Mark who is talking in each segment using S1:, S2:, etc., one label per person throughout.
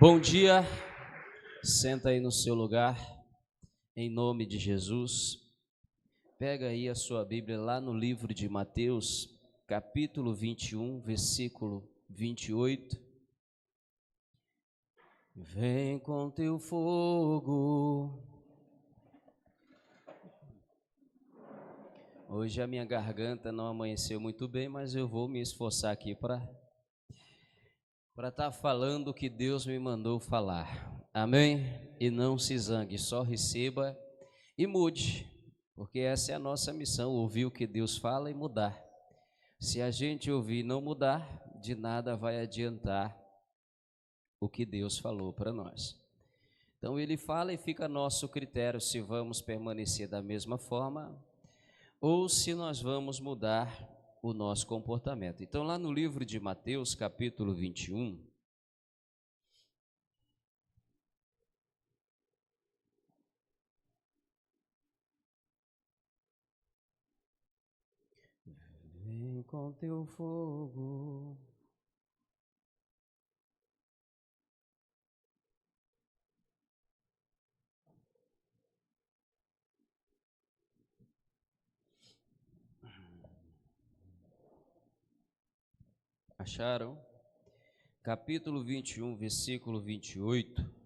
S1: Bom dia, senta aí no seu lugar, em nome de Jesus. Pega aí a sua Bíblia lá no livro de Mateus, capítulo 21, versículo 28. Vem com teu fogo. Hoje a minha garganta não amanheceu muito bem, mas eu vou me esforçar aqui para estar falando o que Deus me mandou falar. Amém? E não se zangue, só receba e mude, porque essa é a nossa missão, ouvir o que Deus fala e mudar. Se a gente ouvir e não mudar, de nada vai adiantar o que Deus falou para nós. Então ele fala e fica a nosso critério se vamos permanecer da mesma forma ou se nós vamos mudar o nosso comportamento. Então lá no livro de Mateus, capítulo 21, vem com teu fogo. Acharam? Capítulo 21, versículo 28.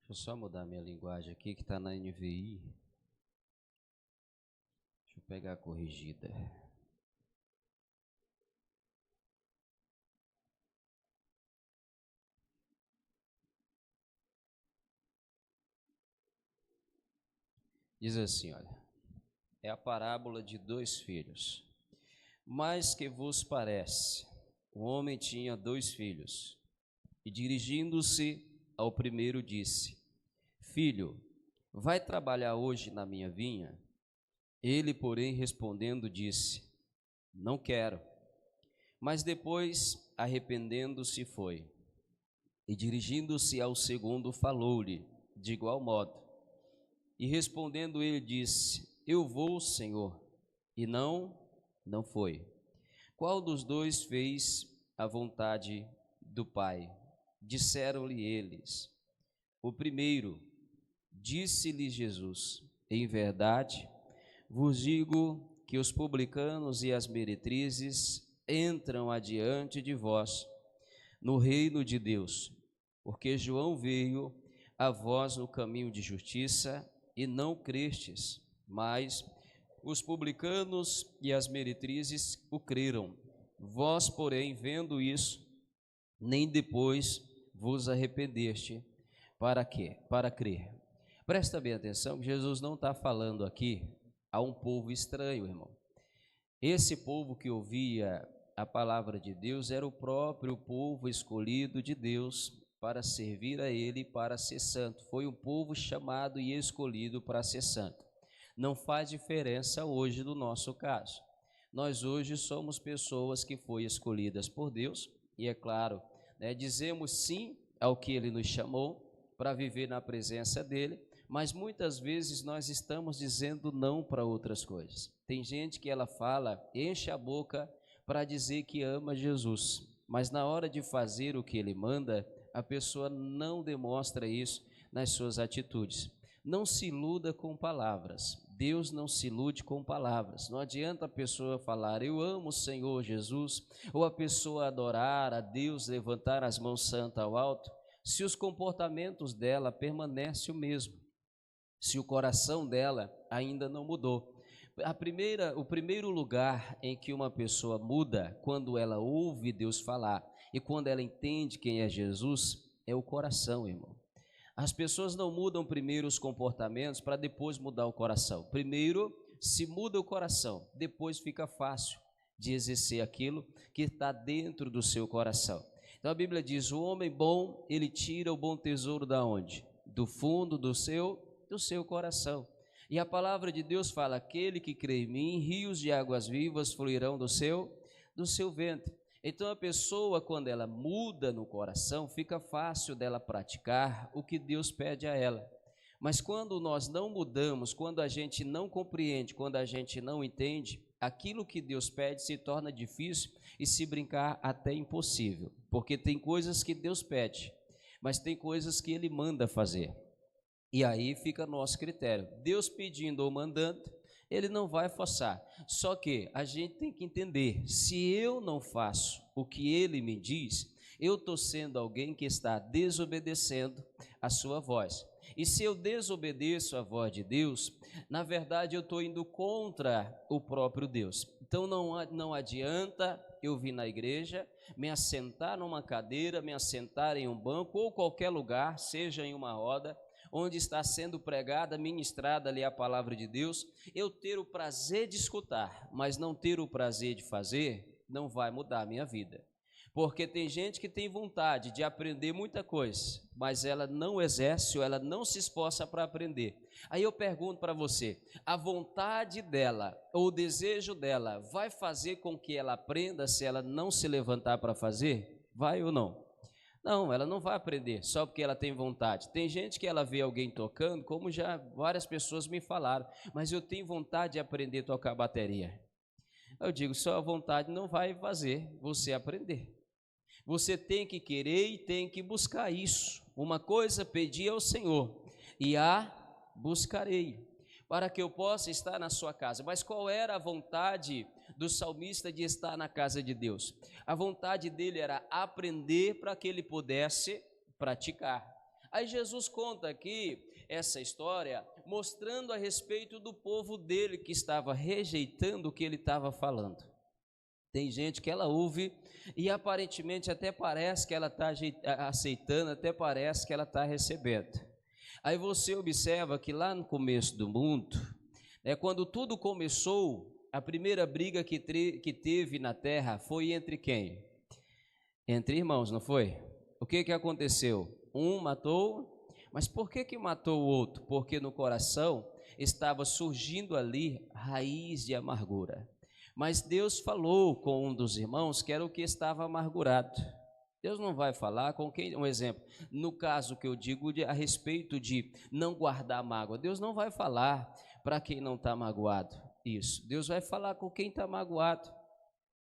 S1: Deixa eu só mudar minha linguagem aqui, que está na NVI. Deixa eu pegar a corrigida. Diz assim, olha, é a parábola de dois filhos. Mas que vos parece? Um homem tinha 2 filhos, e dirigindo-se ao primeiro disse: Filho, vai trabalhar hoje na minha vinha? Ele, porém, respondendo, disse: Não quero. Mas depois, arrependendo-se, foi. E dirigindo-se ao segundo, falou-lhe de igual modo. E respondendo ele disse: Eu vou, Senhor. E não foi. Qual dos dois fez a vontade do Pai? Disseram-lhe eles: O primeiro. Disse-lhe Jesus: Em verdade, vos digo que os publicanos e as meretrizes entram adiante de vós no reino de Deus, porque João veio a vós no caminho de justiça e não crestes, mas os publicanos e as meretrizes o creram. Vós, porém, vendo isso, nem depois vos arrependeste. Para quê? Para crer. Presta bem atenção que Jesus não está falando aqui a um povo estranho, irmão. Esse povo que ouvia a palavra de Deus era o próprio povo escolhido de Deus para servir a Ele e para ser santo. Foi um povo chamado e escolhido para ser santo. Não faz diferença hoje no nosso caso. Nós hoje somos pessoas que foram escolhidas por Deus e, é claro, dizemos sim ao que Ele nos chamou para viver na presença dEle, mas muitas vezes nós estamos dizendo não para outras coisas. Tem gente que ela fala, enche a boca para dizer que ama Jesus, mas na hora de fazer o que Ele manda, a pessoa não demonstra isso nas suas atitudes. Não se iluda com palavras. Deus não se ilude com palavras. Não adianta a pessoa falar, eu amo o Senhor Jesus, ou a pessoa adorar a Deus, levantar as mãos santas ao alto, se os comportamentos dela permanecem o mesmo, se o coração dela ainda não mudou. O primeiro lugar em que uma pessoa muda, quando ela ouve Deus falar e quando ela entende quem é Jesus, é o coração, irmão. As pessoas não mudam primeiro os comportamentos para depois mudar o coração. Primeiro se muda o coração, depois fica fácil de exercer aquilo que está dentro do seu coração. Então a Bíblia diz, o homem bom, ele tira o bom tesouro da onde? Do fundo do seu coração. E a palavra de Deus fala: aquele que crê em mim, rios de águas vivas fluirão do seu ventre. Então a pessoa, quando ela muda no coração, fica fácil dela praticar o que Deus pede a ela. Mas quando nós não mudamos, quando a gente não compreende, quando a gente não entende, aquilo que Deus pede se torna difícil e, se brincar, até impossível. Porque tem coisas que Deus pede, mas tem coisas que Ele manda fazer. E aí fica nosso critério. Deus pedindo ou mandando, Ele não vai forçar. Só que a gente tem que entender, se eu não faço o que Ele me diz, eu estou sendo alguém que está desobedecendo a sua voz. E se eu desobedeço a voz de Deus, na verdade eu estou indo contra o próprio Deus. Então não adianta eu vir na igreja, me assentar numa cadeira, me assentar em um banco ou qualquer lugar, seja em uma roda, onde está sendo pregada, ministrada ali a palavra de Deus, eu ter o prazer de escutar, mas não ter o prazer de fazer, não vai mudar a minha vida. Porque tem gente que tem vontade de aprender muita coisa, mas ela não exerce ou ela não se esforça para aprender. Aí eu pergunto para você, a vontade dela ou o desejo dela vai fazer com que ela aprenda se ela não se levantar para fazer? Vai ou não? Não, ela não vai aprender só porque ela tem vontade. Tem gente que ela vê alguém tocando, como já várias pessoas me falaram, mas eu tenho vontade de aprender a tocar bateria. Eu digo, só a vontade não vai fazer você aprender. Você tem que querer e tem que buscar isso. Uma coisa pedi ao Senhor e a buscarei, para que eu possa estar na sua casa. Mas qual era a vontade do salmista de estar na casa de Deus? A vontade dele era aprender para que ele pudesse praticar. Aí Jesus conta aqui essa história, mostrando a respeito do povo dele que estava rejeitando o que ele estava falando. Tem gente que ela ouve e aparentemente até parece que ela está aceitando, até parece que ela está recebendo. Aí você observa que lá no começo do mundo, quando tudo começou, a primeira briga que teve na terra foi entre quem? Entre irmãos, não foi? O que aconteceu? Um matou, mas por que matou o outro? Porque no coração estava surgindo ali raiz de amargura. Mas Deus falou com um dos irmãos que era o que estava amargurado. Deus não vai falar com quem, um exemplo, no caso que eu digo a respeito de não guardar mágoa, Deus não vai falar para quem não está magoado, isso, Deus vai falar com quem está magoado,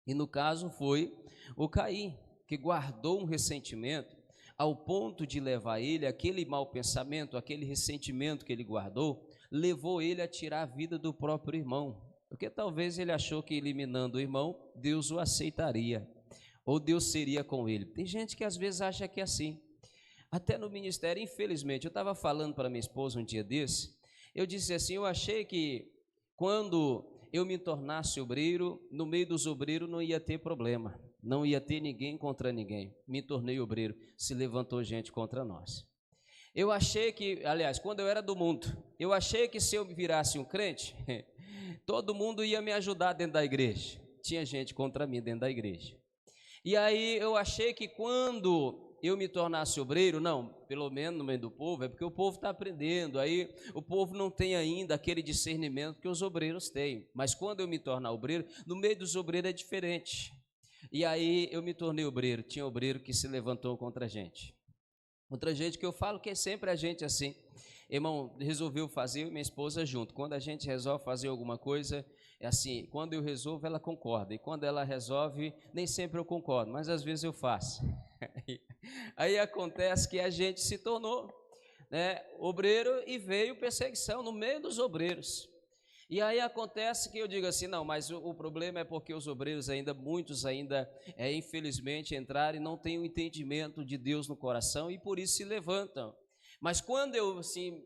S1: e no caso foi o Caim, que guardou um ressentimento, ao ponto de levar ele, aquele mau pensamento, aquele ressentimento que ele guardou, levou ele a tirar a vida do próprio irmão, porque talvez ele achou que eliminando o irmão, Deus o aceitaria, ou Deus seria com ele. Tem gente que às vezes acha que é assim, até no ministério, infelizmente. Eu estava falando para minha esposa um dia desse, eu disse assim, eu achei que quando eu me tornasse obreiro, no meio dos obreiros não ia ter problema, não ia ter ninguém contra ninguém. Me tornei obreiro, se levantou gente contra nós. Eu achei que, aliás, quando eu era do mundo, eu achei que se eu virasse um crente, todo mundo ia me ajudar dentro da igreja. Tinha gente contra mim dentro da igreja. E aí eu achei que quando eu me tornasse obreiro, não, pelo menos no meio do povo, é porque o povo está aprendendo, aí o povo não tem ainda aquele discernimento que os obreiros têm. Mas quando eu me tornar obreiro, no meio dos obreiros é diferente. E aí eu me tornei obreiro, tinha obreiro que se levantou contra a gente. Outra gente que eu falo que é sempre a gente assim, irmão, resolveu fazer, eu e minha esposa junto. Quando a gente resolve fazer alguma coisa, é assim, quando eu resolvo ela concorda, e quando ela resolve, nem sempre eu concordo, mas às vezes eu faço. Aí acontece que a gente se tornou obreiro e veio perseguição no meio dos obreiros. E aí acontece que eu digo assim, não, mas o problema é porque os obreiros ainda, muitos ainda, infelizmente, entraram e não têm o entendimento de Deus no coração e por isso se levantam. Mas quando eu, assim,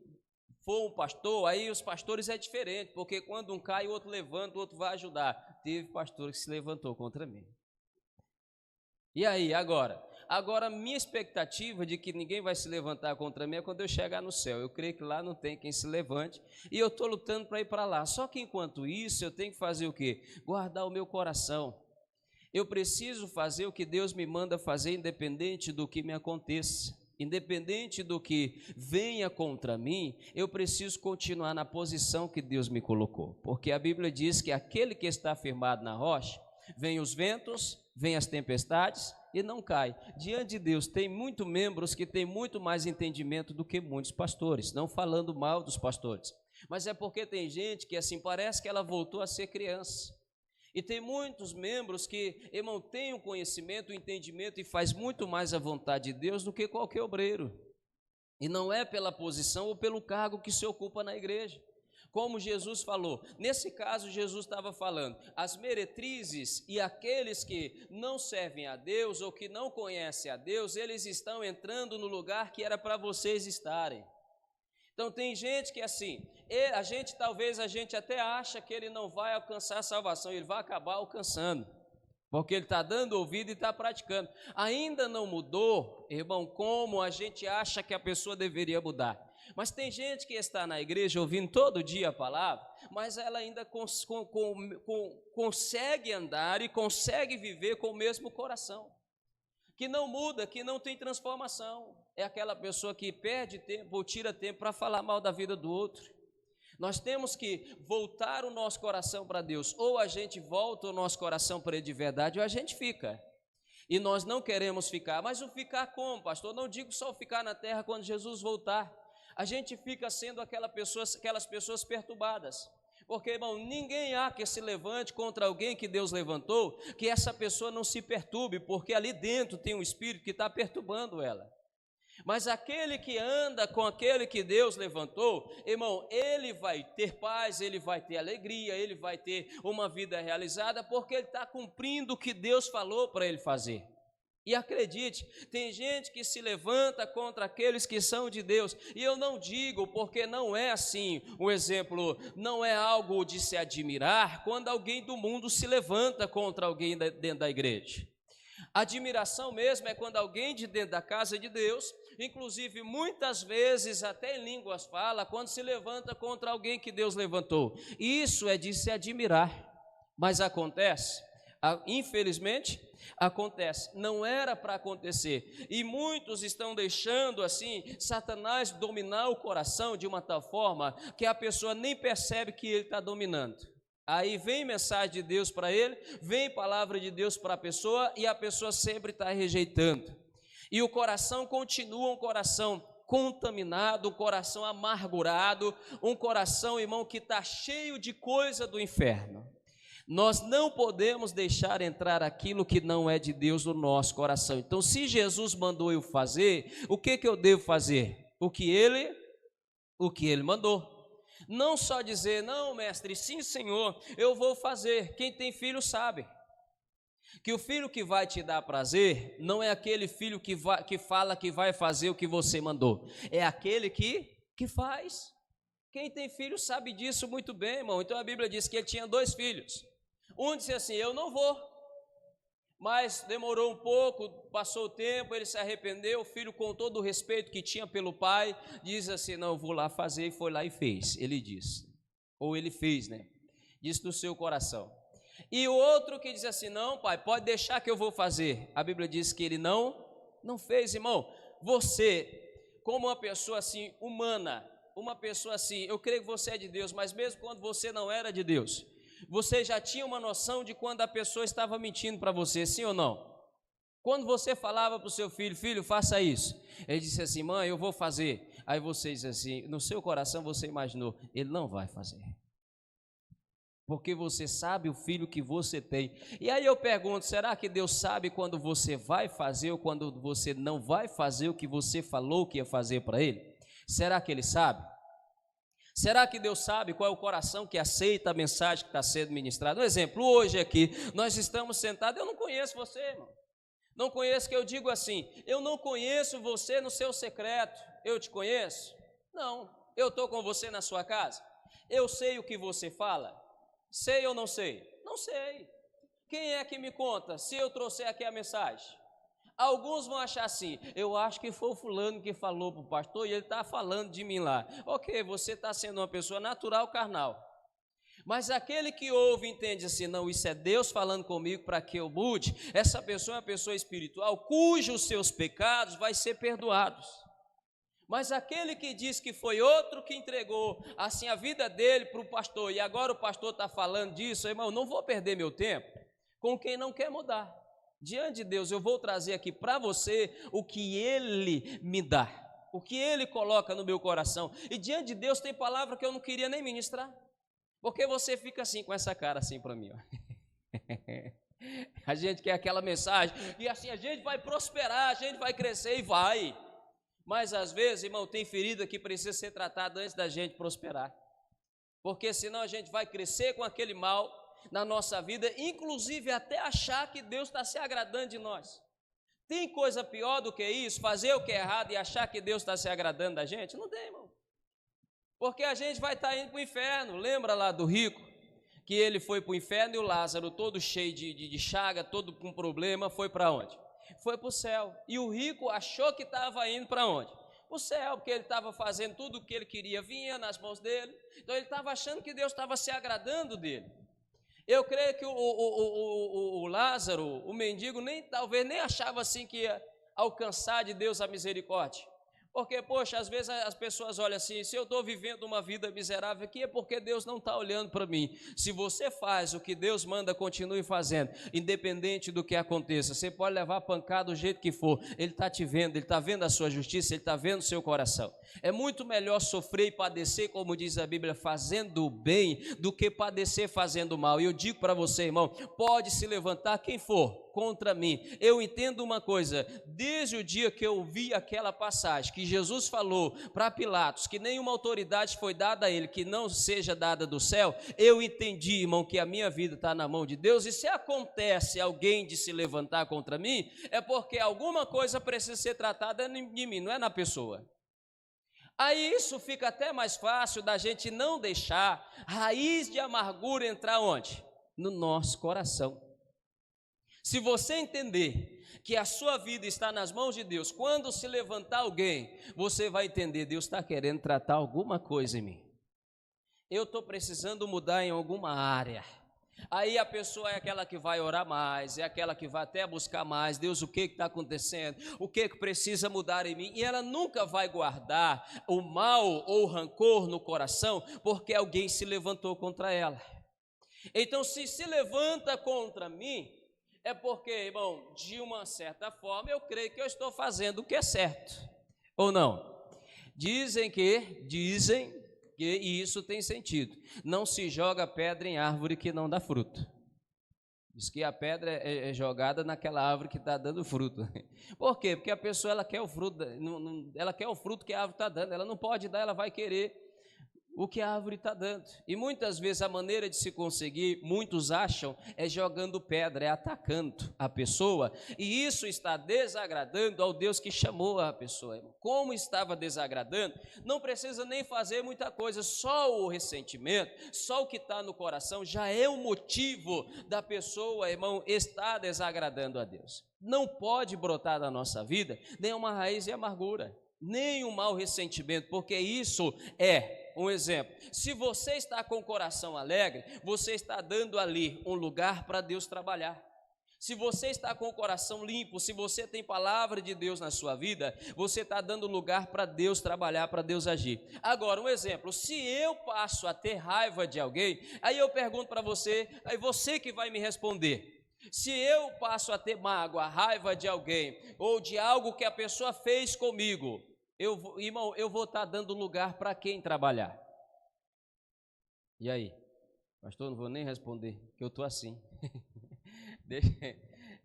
S1: for um pastor, aí os pastores é diferente, porque quando um cai, o outro levanta, o outro vai ajudar. Teve pastor que se levantou contra mim. E aí, agora? Agora, minha expectativa de que ninguém vai se levantar contra mim é quando eu chegar no céu. Eu creio que lá não tem quem se levante e eu estou lutando para ir para lá. Só que enquanto isso, eu tenho que fazer o quê? Guardar o meu coração. Eu preciso fazer o que Deus me manda fazer, independente do que me aconteça. independente do que venha contra mim, eu preciso continuar na posição que Deus me colocou, porque a Bíblia diz que aquele que está firmado na rocha, vem os ventos, vem as tempestades e não cai. Diante de Deus tem muitos membros que têm muito mais entendimento do que muitos pastores, não falando mal dos pastores, mas é porque tem gente que assim parece que ela voltou a ser criança. E tem muitos membros que, irmão, têm o conhecimento, o entendimento e faz muito mais a vontade de Deus do que qualquer obreiro. E não é pela posição ou pelo cargo que se ocupa na igreja. Como Jesus falou, nesse caso Jesus estava falando, as meretrizes e aqueles que não servem a Deus ou que não conhecem a Deus, eles estão entrando no lugar que era para vocês estarem. Então tem gente que assim, talvez a gente até acha que ele não vai alcançar a salvação, ele vai acabar alcançando, porque ele está dando ouvido e está praticando. Ainda não mudou, irmão, como a gente acha que a pessoa deveria mudar. Mas tem gente que está na igreja ouvindo todo dia a palavra, mas ela ainda consegue andar e consegue viver com o mesmo coração, que não muda, que não tem transformação. É aquela pessoa que perde tempo ou tira tempo para falar mal da vida do outro. Nós temos que voltar o nosso coração para Deus, ou a gente volta o nosso coração para Ele de verdade, ou a gente fica. E nós não queremos ficar, mas o ficar como, pastor? Não digo só ficar na terra quando Jesus voltar. A gente fica sendo aquelas pessoas perturbadas. Porque, irmão, ninguém há que se levante contra alguém que Deus levantou, que essa pessoa não se perturbe, porque ali dentro tem um espírito que está perturbando ela. Mas aquele que anda com aquele que Deus levantou, irmão, ele vai ter paz, ele vai ter alegria, ele vai ter uma vida realizada, porque ele está cumprindo o que Deus falou para ele fazer. E acredite, tem gente que se levanta contra aqueles que são de Deus, e eu não digo porque não é assim, um exemplo, não é algo de se admirar quando alguém do mundo se levanta contra alguém dentro da igreja. Admiração mesmo é quando alguém de dentro da casa de Deus, inclusive muitas vezes até em línguas fala, quando se levanta contra alguém que Deus levantou. Isso é de se admirar, mas acontece, infelizmente acontece, não era para acontecer, e muitos estão deixando assim Satanás dominar o coração de uma tal forma que a pessoa nem percebe que ele está dominando. Aí vem mensagem de Deus para ele, vem palavra de Deus para a pessoa, e a pessoa sempre está rejeitando, e o coração continua um coração contaminado, um coração amargurado, um coração, irmão, que está cheio de coisa do inferno. Nós não podemos deixar entrar aquilo que não é de Deus no nosso coração. Então, se Jesus mandou eu fazer, o que eu devo fazer? O que ele mandou. Não só dizer, não, mestre, sim, Senhor, eu vou fazer. Quem tem filho sabe que o filho que vai te dar prazer não é aquele filho que fala que vai fazer o que você mandou, é aquele que faz. Quem tem filho sabe disso muito bem, irmão. Então a Bíblia diz que ele tinha 2 filhos. Um disse assim, eu não vou, mas demorou um pouco, passou o tempo, ele se arrependeu. O filho, com todo o respeito que tinha pelo pai, diz assim, não, eu vou lá fazer, e foi lá e fez. Ele disse, ou ele fez, né? Disse do seu coração. E o outro que diz assim, não, pai, pode deixar que eu vou fazer. A Bíblia diz que ele não fez. Irmão, você, como uma pessoa assim humana, uma pessoa assim, eu creio que você é de Deus, mas mesmo quando você não era de Deus, você já tinha uma noção de quando a pessoa estava mentindo para você, sim ou não? Quando você falava para o seu filho, filho, faça isso, ele disse assim, mãe, eu vou fazer. Aí você diz assim, no seu coração você imaginou, ele não vai fazer, porque você sabe o filho que você tem. E aí eu pergunto, será que Deus sabe quando você vai fazer ou quando você não vai fazer o que você falou que ia fazer para ele? Será que ele sabe? Será que Deus sabe qual é o coração que aceita a mensagem que está sendo ministrada? Um exemplo, hoje aqui, nós estamos sentados, eu não conheço você, irmão. Não conheço, que eu digo assim, eu não conheço você no seu secreto. Eu te conheço? Não. Eu estou com você na sua casa? Eu sei o que você fala? Sei ou não sei? Não sei. Quem é que me conta se eu trouxer aqui a mensagem? Alguns vão achar assim, eu acho que foi o fulano que falou para o pastor e ele está falando de mim lá. Ok, você está sendo uma pessoa natural, carnal. Mas aquele que ouve e entende assim, não, isso é Deus falando comigo para que eu mude, essa pessoa é uma pessoa espiritual, cujos seus pecados vai ser perdoados. Mas aquele que diz que foi outro que entregou assim a vida dele para o pastor, e agora o pastor está falando disso, irmão, não vou perder meu tempo com quem não quer mudar. Diante de Deus, eu vou trazer aqui para você o que Ele me dá, o que Ele coloca no meu coração. E diante de Deus tem palavra que eu não queria nem ministrar, porque você fica assim, com essa cara assim para mim, ó. A gente quer aquela mensagem, e assim a gente vai prosperar, a gente vai crescer e vai. Mas às vezes, irmão, tem ferida que precisa ser tratada antes da gente prosperar, porque senão a gente vai crescer com aquele mal na nossa vida, inclusive até achar que Deus está se agradando de nós. Tem coisa pior do que isso, fazer o que é errado e achar que Deus está se agradando da gente? Não tem, irmão, porque a gente vai estar indo para o inferno. Lembra lá do rico, que ele foi para o inferno, e o Lázaro todo cheio de chaga, todo com problema, foi para onde? Foi para o céu. E o rico achou que estava indo para onde? Para o céu, porque ele estava fazendo tudo o que ele queria, vinha nas mãos dele, então ele estava achando que Deus estava se agradando dele. Eu creio que o Lázaro, o mendigo, talvez nem achava assim que ia alcançar de Deus a misericórdia. Porque, poxa, às vezes as pessoas olham assim, se eu estou vivendo uma vida miserável aqui, é porque Deus não está olhando para mim. Se você faz o que Deus manda, continue fazendo, independente do que aconteça. Você pode levar pancada do jeito que for, Ele está te vendo, Ele está vendo a sua justiça, Ele está vendo o seu coração. É muito melhor sofrer e padecer, como diz a Bíblia, fazendo o bem, do que padecer fazendo o mal. E eu digo para você, irmão, pode se levantar quem for contra mim. Eu entendo uma coisa, desde o dia que eu vi aquela passagem, que Jesus falou para Pilatos, que nenhuma autoridade foi dada a ele, que não seja dada do céu, eu entendi, irmão, que a minha vida está na mão de Deus, e se acontece alguém de se levantar contra mim, é porque alguma coisa precisa ser tratada de mim, não é na pessoa. Aí isso fica até mais fácil da gente não deixar raiz de amargura entrar onde? No nosso coração. Se você entender que a sua vida está nas mãos de Deus, quando se levantar alguém, você vai entender, Deus está querendo tratar alguma coisa em mim. Eu estou precisando mudar em alguma área. Aí a pessoa é aquela que vai orar mais, é aquela que vai até buscar mais. Deus, o que está acontecendo? O que precisa mudar em mim? E ela nunca vai guardar o mal ou o rancor no coração, porque alguém se levantou contra ela. Então, se levanta contra mim, é porque, irmão, de uma certa forma, eu creio que eu estou fazendo o que é certo, ou não? Dizem que, e isso tem sentido, não se joga pedra em árvore que não dá fruto. Diz que a pedra é jogada naquela árvore que está dando fruto. Por quê? Porque a pessoa ela quer o fruto, ela quer o fruto que a árvore está dando, ela não pode dar, ela vai querer o que a árvore está dando. E muitas vezes a maneira de se conseguir, muitos acham, é jogando pedra, é atacando a pessoa, e isso está desagradando ao Deus que chamou a pessoa. Como estava desagradando, não precisa nem fazer muita coisa, só o ressentimento, só o que está no coração já é o motivo da pessoa, irmão, estar desagradando a Deus. Não pode brotar da nossa vida nem uma raiz de amargura, nem um mau ressentimento, porque isso um exemplo. Se você está com o coração alegre, você está dando ali um lugar para Deus trabalhar. Se você está com o coração limpo, se você tem palavra de Deus na sua vida, você está dando lugar para Deus trabalhar, para Deus agir. Agora, um exemplo, se eu passo a ter raiva de alguém, aí eu pergunto para você, aí você que vai me responder. Se eu passo a ter mágoa, raiva de alguém, ou de algo que a pessoa fez comigo, irmão, eu vou estar dando lugar para quem trabalhar? E aí? Pastor, não vou nem responder, que eu estou assim.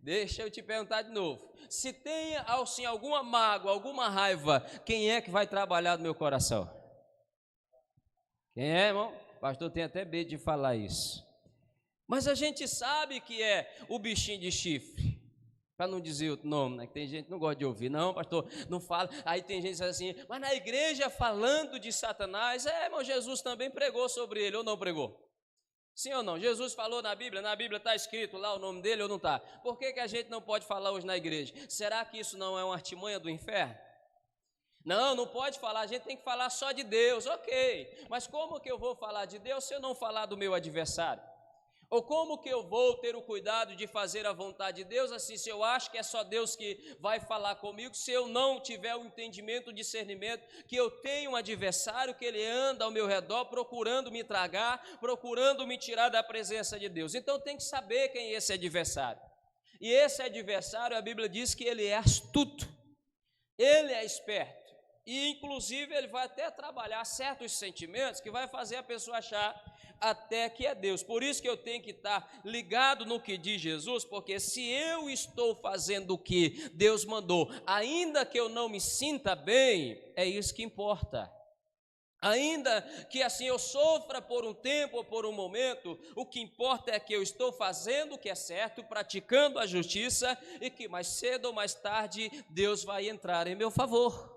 S1: Deixa eu te perguntar de novo. Se tem assim, alguma mágoa, alguma raiva, quem é que vai trabalhar no meu coração? Quem é, irmão? Pastor, tem até medo de falar isso. Mas a gente sabe que é o bichinho de chifre. Para não dizer outro nome, né? Que tem gente que não gosta de ouvir. Não, pastor, não fala. Aí tem gente que diz assim, mas na igreja falando de Satanás, irmão, Jesus também pregou sobre ele, ou não pregou? Sim ou não? Jesus falou na Bíblia está escrito lá o nome dele ou não está? Por que a gente não pode falar hoje na igreja? Será que isso não é uma artimanha do inferno? Não, não pode falar, a gente tem que falar só de Deus, ok. Mas como que eu vou falar de Deus se eu não falar do meu adversário? Ou como que eu vou ter o cuidado de fazer a vontade de Deus, assim, se eu acho que é só Deus que vai falar comigo, se eu não tiver o entendimento, o discernimento, que eu tenho um adversário, que ele anda ao meu redor, procurando me tragar, procurando me tirar da presença de Deus. Então tem que saber quem é esse adversário. E esse adversário, a Bíblia diz que ele é astuto, ele é esperto. E inclusive ele vai até trabalhar certos sentimentos que vai fazer a pessoa achar até que é Deus. Por isso que eu tenho que estar ligado no que diz Jesus, porque se eu estou fazendo o que Deus mandou, ainda que eu não me sinta bem, é isso que importa. Ainda que assim eu sofra por um tempo ou por um momento, o que importa é que eu estou fazendo o que é certo, praticando a justiça, e que mais cedo ou mais tarde Deus vai entrar em meu favor.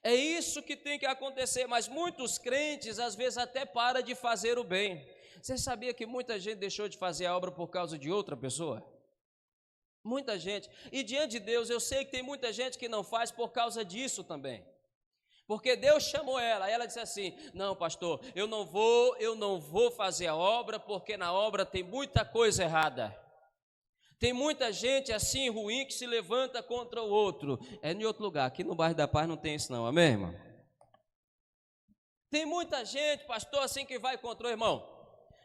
S1: É isso que tem que acontecer, mas muitos crentes às vezes até param de fazer o bem. Você sabia que muita gente deixou de fazer a obra por causa de outra pessoa? Muita gente. E diante de Deus eu sei que tem muita gente que não faz por causa disso também. Porque Deus chamou ela disse assim: não, pastor, eu não vou fazer a obra, porque na obra tem muita coisa errada. Tem muita gente assim ruim que se levanta contra o outro. É em outro lugar, aqui no bairro da Paz não tem isso não, amém, irmão? Tem muita gente, pastor, assim que vai contra o irmão.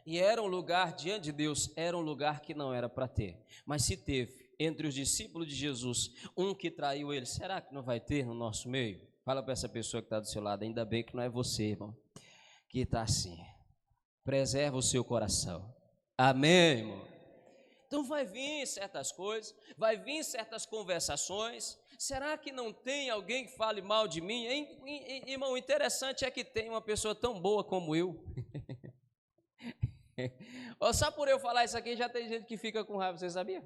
S1: E era um lugar, diante de Deus, era um lugar que não era para ter. Mas se teve, entre os discípulos de Jesus, um que traiu ele, será que não vai ter no nosso meio? Fala para essa pessoa que está do seu lado, ainda bem que não é você, irmão, que está assim. Preserva o seu coração. Amém, irmão? Então vai vir certas coisas, vai vir certas conversações. Será que não tem alguém que fale mal de mim? Irmão, o interessante é que tem uma pessoa tão boa como eu. Só por eu falar isso aqui já tem gente que fica com raiva, você sabia?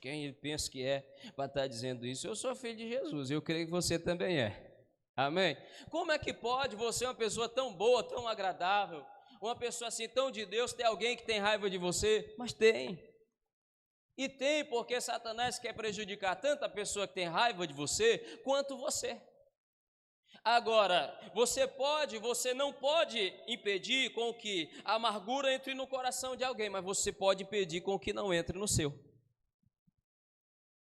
S1: Quem ele pensa que é para estar dizendo isso? Eu sou filho de Jesus, eu creio que você também é. Amém? Como é que pode você, uma pessoa tão boa, tão agradável, uma pessoa assim tão de Deus, ter alguém que tem raiva de você? Mas tem. E tem, porque Satanás quer prejudicar tanto a pessoa que tem raiva de você, quanto você. Agora, você não pode impedir com que a amargura entre no coração de alguém, mas você pode impedir com que não entre no seu.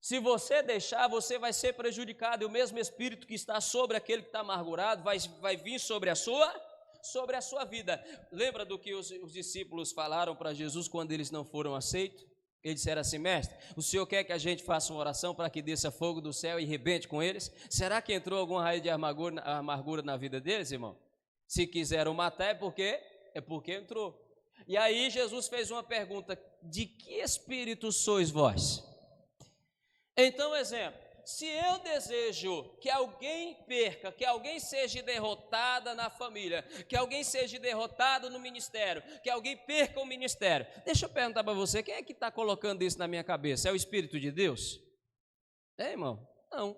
S1: Se você deixar, você vai ser prejudicado, e o mesmo espírito que está sobre aquele que está amargurado vai vir sobre a sua vida. Lembra do que os discípulos falaram para Jesus quando eles não foram aceitos? Eles disseram assim: mestre, o senhor quer que a gente faça uma oração para que desça fogo do céu e rebente com eles? Será que entrou alguma raiz de amargura na vida deles, irmão? Se quiseram matar é porque entrou. E aí Jesus fez uma pergunta: de que espírito sois vós? Então, exemplo, se eu desejo que alguém perca, que alguém seja derrotada na família, que alguém seja derrotado no ministério, que alguém perca o ministério, deixa eu perguntar para você, quem é que está colocando isso na minha cabeça? É o Espírito de Deus? É, irmão? Não.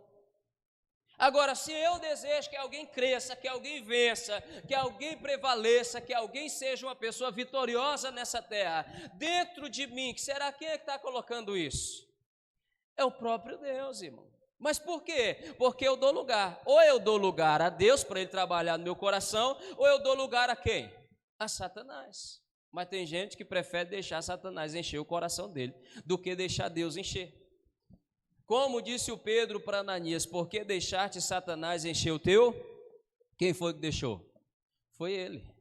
S1: Agora, se eu desejo que alguém cresça, que alguém vença, que alguém prevaleça, que alguém seja uma pessoa vitoriosa nessa terra, dentro de mim, será quem é que está colocando isso? É o próprio Deus, irmão. Mas por quê? Porque eu dou lugar. Ou eu dou lugar a Deus para Ele trabalhar no meu coração, ou eu dou lugar a quem? A Satanás. Mas tem gente que prefere deixar Satanás encher o coração dele do que deixar Deus encher. Como disse o Pedro para Ananias: por que deixaste Satanás encher o teu? Quem foi que deixou? Foi ele.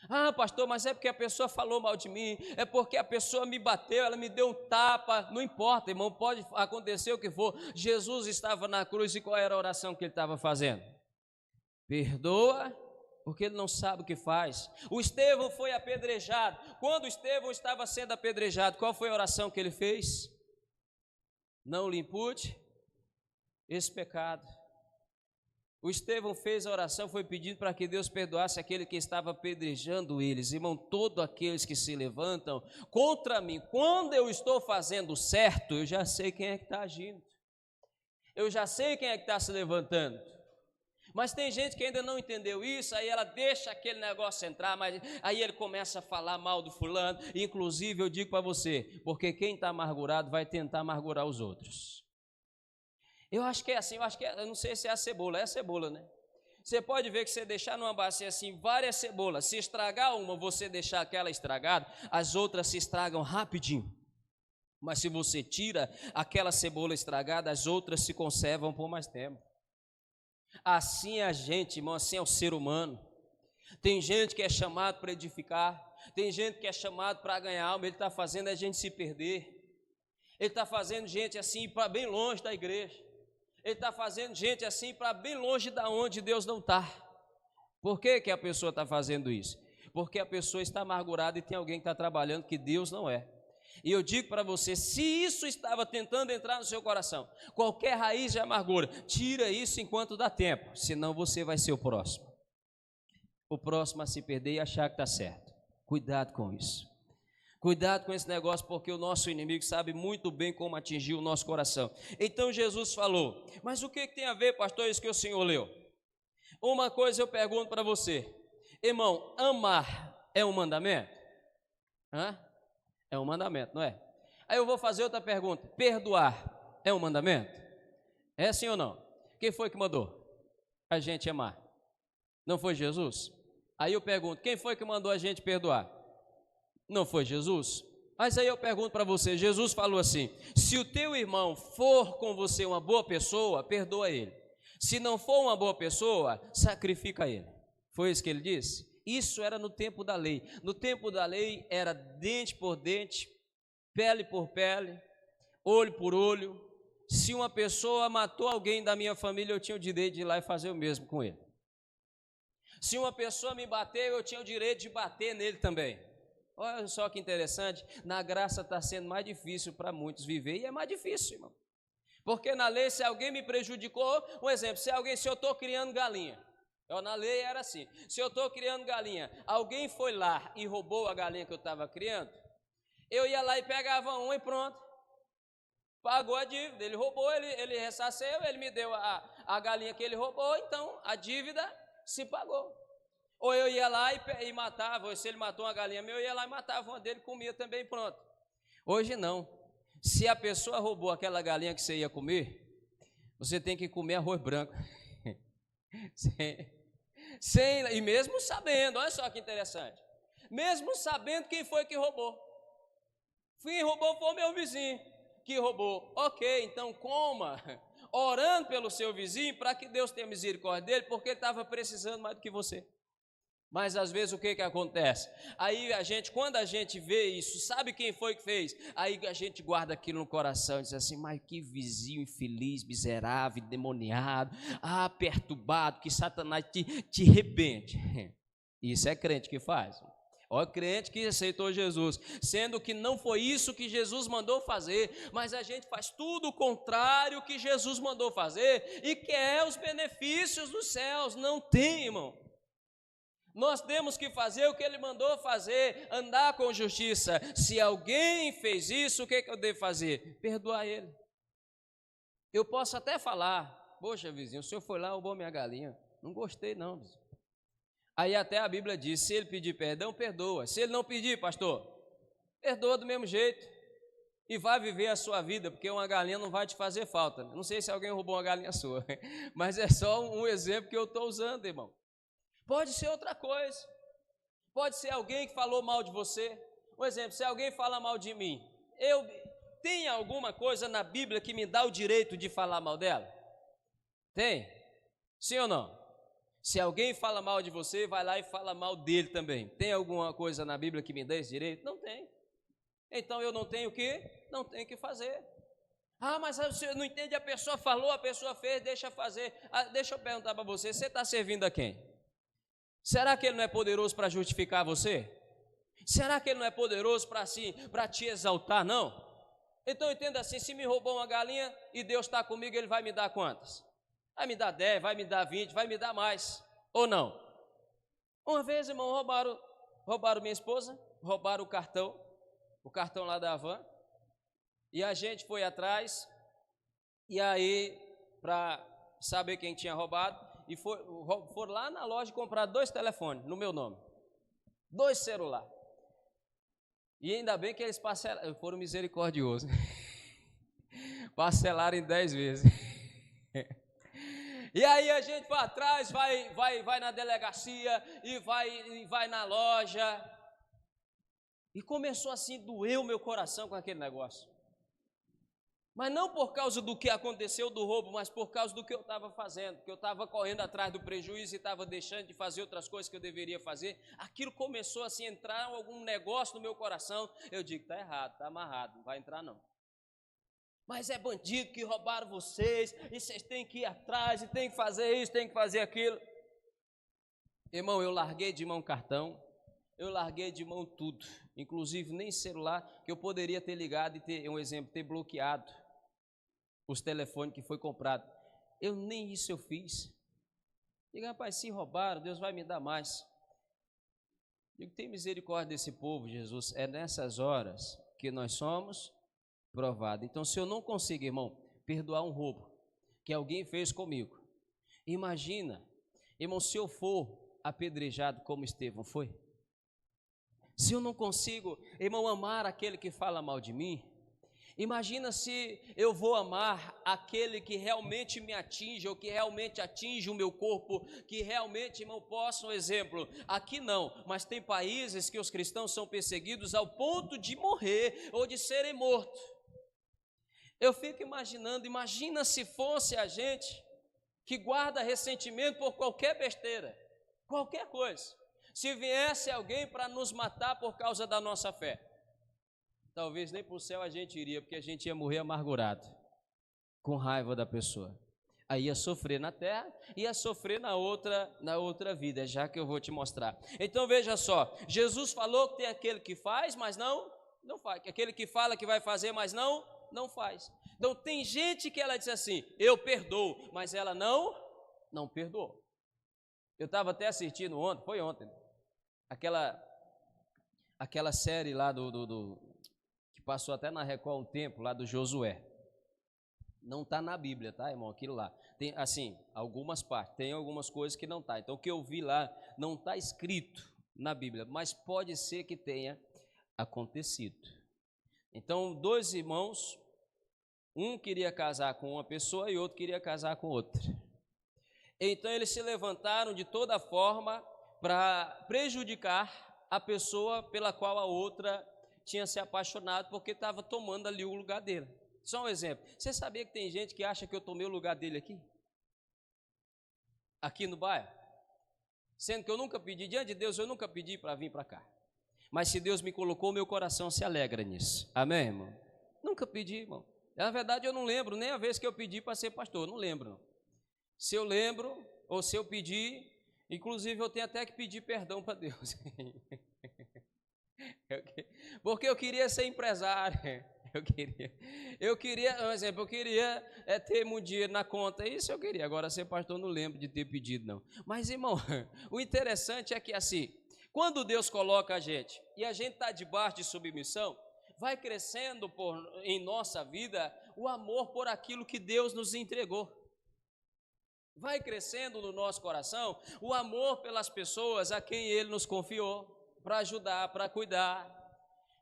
S1: Ah, pastor, mas é porque a pessoa falou mal de mim, é porque a pessoa me bateu, ela me deu um tapa. Não importa, irmão, pode acontecer o que for. Jesus estava na cruz e qual era a oração que ele estava fazendo? Perdoa, porque ele não sabe o que faz. O Estevão foi apedrejado. Quando o Estevão estava sendo apedrejado, qual foi a oração que ele fez? Não lhe impute esse pecado. O Estevão fez a oração, foi pedindo para que Deus perdoasse aquele que estava apedrejando eles. Irmão, todos aqueles que se levantam contra mim, quando eu estou fazendo certo, eu já sei quem é que está agindo. Eu já sei quem é que está se levantando. Mas tem gente que ainda não entendeu isso, aí ela deixa aquele negócio entrar, mas aí ele começa a falar mal do fulano. Inclusive eu digo para você, porque quem está amargurado vai tentar amargurar os outros. Eu acho que é assim, eu não sei se é a cebola, né? Você pode ver que você deixar numa bacia assim várias cebolas, se estragar uma, você deixar aquela estragada, as outras se estragam rapidinho. Mas se você tira aquela cebola estragada, as outras se conservam por mais tempo. Assim é a gente, irmão, assim é o ser humano. Tem gente que é chamado para edificar, tem gente que é chamado para ganhar alma, ele está fazendo a gente se perder. Ele está fazendo gente assim para bem longe da igreja. Ele está fazendo gente assim para bem longe da onde Deus não está. Por que que a pessoa está fazendo isso? Porque a pessoa está amargurada e tem alguém que está trabalhando que Deus não é. E eu digo para você, se isso estava tentando entrar no seu coração, qualquer raiz de amargura, tira isso enquanto dá tempo, senão você vai ser o próximo a se perder e achar que está certo. Cuidado com isso. Cuidado com esse negócio, porque o nosso inimigo sabe muito bem como atingir o nosso coração. Então Jesus falou, mas o que tem a ver, pastor, isso que o senhor leu? Uma coisa eu pergunto para você, irmão, amar é um mandamento? É um mandamento, não é? Aí eu vou fazer outra pergunta, perdoar é um mandamento? É sim ou não? Quem foi que mandou a gente amar? Não foi Jesus? Aí eu pergunto, quem foi que mandou a gente perdoar? Não foi Jesus? Mas aí eu pergunto para você, Jesus falou assim, se o teu irmão for com você uma boa pessoa, perdoa ele. Se não for uma boa pessoa, sacrifica ele. Foi isso que ele disse? Isso era no tempo da lei. No tempo da lei era dente por dente, pele por pele, olho por olho. Se uma pessoa matou alguém da minha família, eu tinha o direito de ir lá e fazer o mesmo com ele. Se uma pessoa me bateu, eu tinha o direito de bater nele também. Olha só que interessante, na graça está sendo mais difícil para muitos viver, e é mais difícil, irmão. Porque na lei, se alguém me prejudicou, um exemplo, se eu estou criando galinha, na lei era assim, se eu estou criando galinha, alguém foi lá e roubou a galinha que eu estava criando, eu ia lá e pegava uma e pronto, pagou a dívida, ele roubou, ele ressarceu, ele me deu a galinha que ele roubou, então a dívida se pagou. Ou eu ia lá e matava, ou se ele matou uma galinha minha, eu ia lá e matava uma dele, comia também, pronto. Hoje não. Se a pessoa roubou aquela galinha que você ia comer, você tem que comer arroz branco. E mesmo sabendo, olha só que interessante, mesmo sabendo quem foi que roubou. Quem roubou foi o meu vizinho que roubou. Ok, então coma, orando pelo seu vizinho, para que Deus tenha misericórdia dele, porque ele estava precisando mais do que você. Mas às vezes o que acontece? Aí quando a gente vê isso, sabe quem foi que fez? Aí a gente guarda aquilo no coração e diz assim, mas que vizinho infeliz, miserável, demoniado, perturbado, que Satanás te arrebente. Isso é crente que faz. Ó, crente que aceitou Jesus, sendo que não foi isso que Jesus mandou fazer, mas a gente faz tudo o contrário que Jesus mandou fazer e quer os benefícios dos céus. Não tem, irmão. Nós temos que fazer o que ele mandou fazer, andar com justiça. Se alguém fez isso, o que eu devo fazer? Perdoar ele. Eu posso até falar, poxa vizinho, o senhor foi lá, roubou minha galinha, não gostei não, vizinho. Aí até a Bíblia diz, se ele pedir perdão, perdoa. Se ele não pedir, pastor, perdoa do mesmo jeito e vai viver a sua vida, porque uma galinha não vai te fazer falta. Não sei se alguém roubou uma galinha sua, mas é só um exemplo que eu estou usando, irmão. Pode ser outra coisa, pode ser alguém que falou mal de você. Por exemplo, se alguém fala mal de mim, tem alguma coisa na Bíblia que me dá o direito de falar mal dela? Tem? Sim ou não? Se alguém fala mal de você, vai lá e fala mal dele também. Tem alguma coisa na Bíblia que me dá esse direito? Não tem. Então eu não tenho o quê? Não tenho o que fazer. Mas você não entende, a pessoa falou, a pessoa fez, deixa fazer. Deixa eu perguntar para você está servindo a quem? Será que ele não é poderoso para justificar você? Será que ele não é poderoso para te exaltar, não? Então entenda assim, se me roubou uma galinha e Deus está comigo, ele vai me dar quantas? Vai me dar 10, vai me dar 20, vai me dar mais, ou não? Uma vez, irmão, roubaram minha esposa, roubaram o cartão lá da Havan, e a gente foi atrás, e aí, para saber quem tinha roubado, e foram lá na loja comprar 2 telefones no meu nome, 2 celulares. E ainda bem que eles foram misericordiosos. Parcelaram em 10 vezes. E aí a gente vai atrás, vai na delegacia e vai na loja. E começou assim, doeu meu coração com aquele negócio. Mas não por causa do que aconteceu do roubo, mas por causa do que eu estava fazendo, que eu estava correndo atrás do prejuízo e estava deixando de fazer outras coisas que eu deveria fazer. Aquilo começou assim, a entrar algum negócio no meu coração. Eu digo, está errado, está amarrado, não vai entrar não. Mas é bandido que roubaram vocês, e vocês têm que ir atrás, e têm que fazer isso, têm que fazer aquilo. Irmão, eu larguei de mão cartão, eu larguei de mão tudo, inclusive nem celular, que eu poderia ter ligado e ter, um exemplo, ter bloqueado os telefones que foi comprado. Nem isso eu fiz. Digo, rapaz, se roubaram, Deus vai me dar mais. Digo, tem misericórdia desse povo, Jesus. É nessas horas que nós somos provados. Então, se eu não consigo, irmão, perdoar um roubo que alguém fez comigo, imagina, irmão, se eu for apedrejado como Estevão foi. Se eu não consigo, irmão, amar aquele que fala mal de mim, imagina se eu vou amar aquele que realmente me atinge, ou que realmente atinge o meu corpo, que realmente, irmão, possa, um exemplo, aqui não, mas tem países que os cristãos são perseguidos ao ponto de morrer, ou de serem mortos. Eu fico imaginando, imagina se fosse a gente que guarda ressentimento por qualquer besteira, qualquer coisa. Se viesse alguém para nos matar por causa da nossa fé, talvez nem para o céu a gente iria, porque a gente ia morrer amargurado, com raiva da pessoa. Aí ia sofrer na terra, ia sofrer na outra vida, já que eu vou te mostrar. Então veja só, Jesus falou que tem aquele que faz, mas não faz. Aquele que fala que vai fazer, mas não faz. Então tem gente que ela diz assim, eu perdoo, mas ela não perdoou. Eu estava até assistindo ontem, foi ontem, aquela série lá que passou até na Record um tempo, lá do Josué. Não está na Bíblia, tá, irmão? Aquilo lá. Tem, assim, algumas partes, tem algumas coisas que não está. Então, o que eu vi lá não está escrito na Bíblia, mas pode ser que tenha acontecido. Então, dois irmãos, um queria casar com uma pessoa e outro queria casar com outra. Então, eles se levantaram de toda forma para prejudicar a pessoa pela qual a outra tinha se apaixonado, porque estava tomando ali o lugar dele. Só um exemplo, você sabia que tem gente que acha que eu tomei o lugar dele aqui no bairro? Sendo que eu nunca pedi, diante de Deus eu nunca pedi para vir para cá, mas se Deus me colocou, meu coração se alegra nisso, amém, irmão? Nunca pedi, irmão. Na verdade eu não lembro nem a vez que eu pedi para ser pastor, não lembro não. Se eu lembro, ou se eu pedi, inclusive eu tenho até que pedir perdão para Deus, porque eu queria ser empresário, eu queria, por exemplo, eu queria ter muito dinheiro na conta, isso eu queria, agora ser pastor não lembro de ter pedido não, mas irmão, o interessante é que assim, quando Deus coloca a gente, e a gente está debaixo de submissão, vai crescendo em nossa vida o amor por aquilo que Deus nos entregou. Vai crescendo no nosso coração o amor pelas pessoas a quem Ele nos confiou, para ajudar, para cuidar.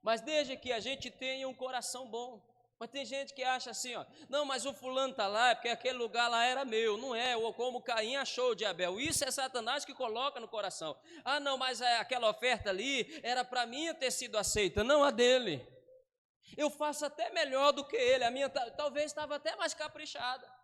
S1: Mas desde que a gente tenha um coração bom. Mas tem gente que acha assim, ó, não, mas o fulano está lá, porque aquele lugar lá era meu, não é, ou como Caim achou de Abel. Isso é Satanás que coloca no coração. Ah, não, mas aquela oferta ali era para mim ter sido aceita, não a dele. Eu faço até melhor do que ele, a minha talvez estava até mais caprichada.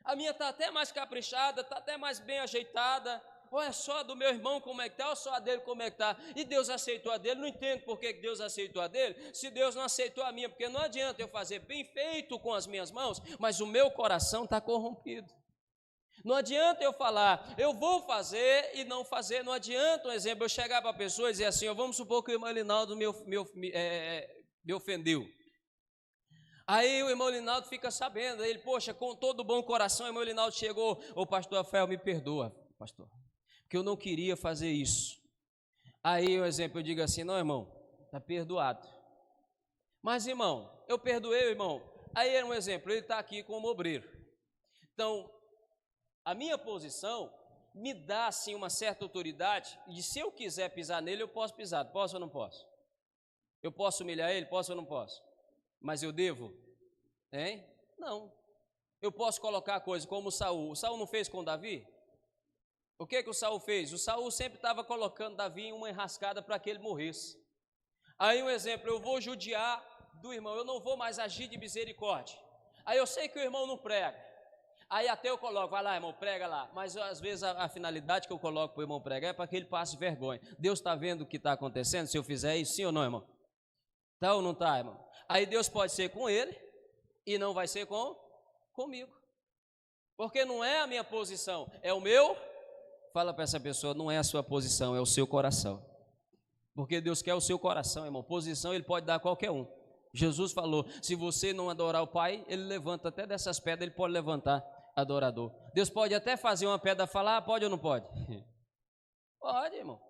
S1: A minha está até mais caprichada, está até mais bem ajeitada. Ou é só do meu irmão como é que está, ou só a dele como é que está. E Deus aceitou a dele, não entendo por que Deus aceitou a dele, se Deus não aceitou a minha, porque não adianta eu fazer bem feito com as minhas mãos, mas o meu coração está corrompido. Não adianta eu falar, eu vou fazer e não fazer, não adianta, um exemplo, eu chegar para a pessoa e dizer assim, vamos supor que o irmão Linaldo me ofendeu. Aí o irmão Linaldo fica sabendo, ele, poxa, com todo bom coração, o irmão Linaldo chegou, ô pastor Rafael, me perdoa, pastor, porque eu não queria fazer isso. Aí, um exemplo, eu digo assim, não, irmão, está perdoado. Mas, irmão, eu perdoei, irmão. Aí, um exemplo, ele está aqui como obreiro. Então, a minha posição me dá, assim, uma certa autoridade, e se eu quiser pisar nele, eu posso pisar, posso ou não posso? Eu posso humilhar ele, posso ou não posso? Mas eu devo? Hein? Não. Eu posso colocar coisas como o Saul. O Saul não fez com Davi? O que o Saul fez? O Saul sempre estava colocando Davi em uma enrascada para que ele morresse. Aí um exemplo, eu vou judiar do irmão, eu não vou mais agir de misericórdia. Aí eu sei que o irmão não prega. Aí até eu coloco, vai lá, irmão, prega lá. Mas às vezes a finalidade que eu coloco para o irmão pregar é para que ele passe vergonha. Deus está vendo o que está acontecendo, se eu fizer isso, sim ou não, irmão? Tá ou não está, irmão? Aí Deus pode ser com ele e não vai ser comigo. Porque não é a minha posição, é o meu. Fala para essa pessoa, não é a sua posição, é o seu coração. Porque Deus quer o seu coração, irmão. Posição ele pode dar a qualquer um. Jesus falou, se você não adorar o Pai, ele levanta até dessas pedras, ele pode levantar adorador. Deus pode até fazer uma pedra falar, pode ou não pode? Pode, irmão.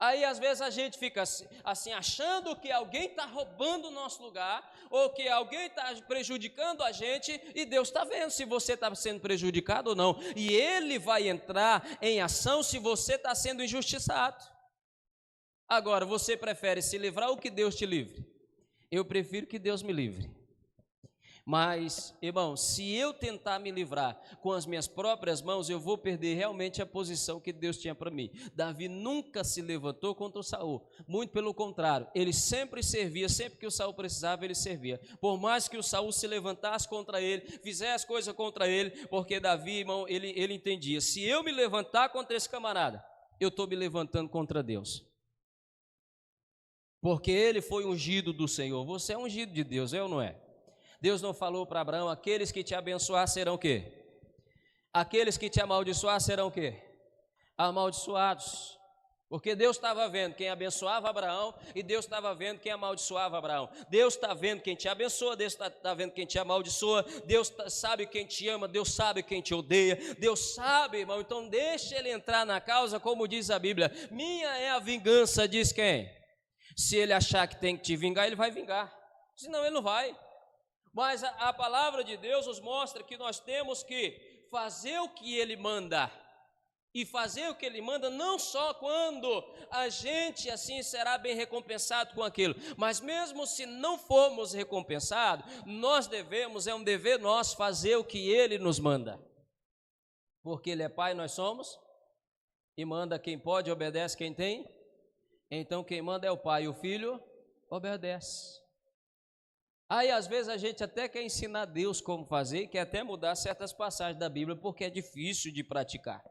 S1: Aí às vezes a gente fica assim achando que alguém está roubando o nosso lugar, ou que alguém está prejudicando a gente, e Deus está vendo se você está sendo prejudicado ou não, e Ele vai entrar em ação se você está sendo injustiçado. Agora, você prefere se livrar ou que Deus te livre? Eu prefiro que Deus me livre. Mas, irmão, se eu tentar me livrar com as minhas próprias mãos, eu vou perder realmente a posição que Deus tinha para mim. Davi nunca se levantou contra o Saul, muito pelo contrário, ele sempre servia, sempre que o Saul precisava, ele servia. Por mais que o Saul se levantasse contra ele, fizesse coisa contra ele, porque Davi, irmão, ele entendia, se eu me levantar contra esse camarada, eu estou me levantando contra Deus. Porque ele foi ungido do Senhor, você é ungido de Deus, é ou não é? Deus não falou para Abraão, aqueles que te abençoar serão o quê? Aqueles que te amaldiçoar serão o quê? Amaldiçoados. Porque Deus estava vendo quem abençoava Abraão e Deus estava vendo quem amaldiçoava Abraão. Deus está vendo quem te abençoa, Deus está vendo quem te amaldiçoa, Deus sabe quem te ama, Deus sabe quem te odeia, Deus sabe, irmão, então deixa ele entrar na causa, como diz a Bíblia, minha é a vingança, diz quem? Se ele achar que tem que te vingar, ele vai vingar, senão ele não vai. Mas a palavra de Deus nos mostra que nós temos que fazer o que Ele manda. E fazer o que Ele manda não só quando a gente assim será bem recompensado com aquilo, mas mesmo se não formos recompensados, nós devemos, é um dever nosso fazer o que Ele nos manda. Porque Ele é Pai, nós somos, e manda quem pode, obedece quem tem. Então quem manda é o Pai, e o Filho obedece. Aí às vezes a gente até quer ensinar Deus como fazer, quer até mudar certas passagens da Bíblia, porque é difícil de praticar.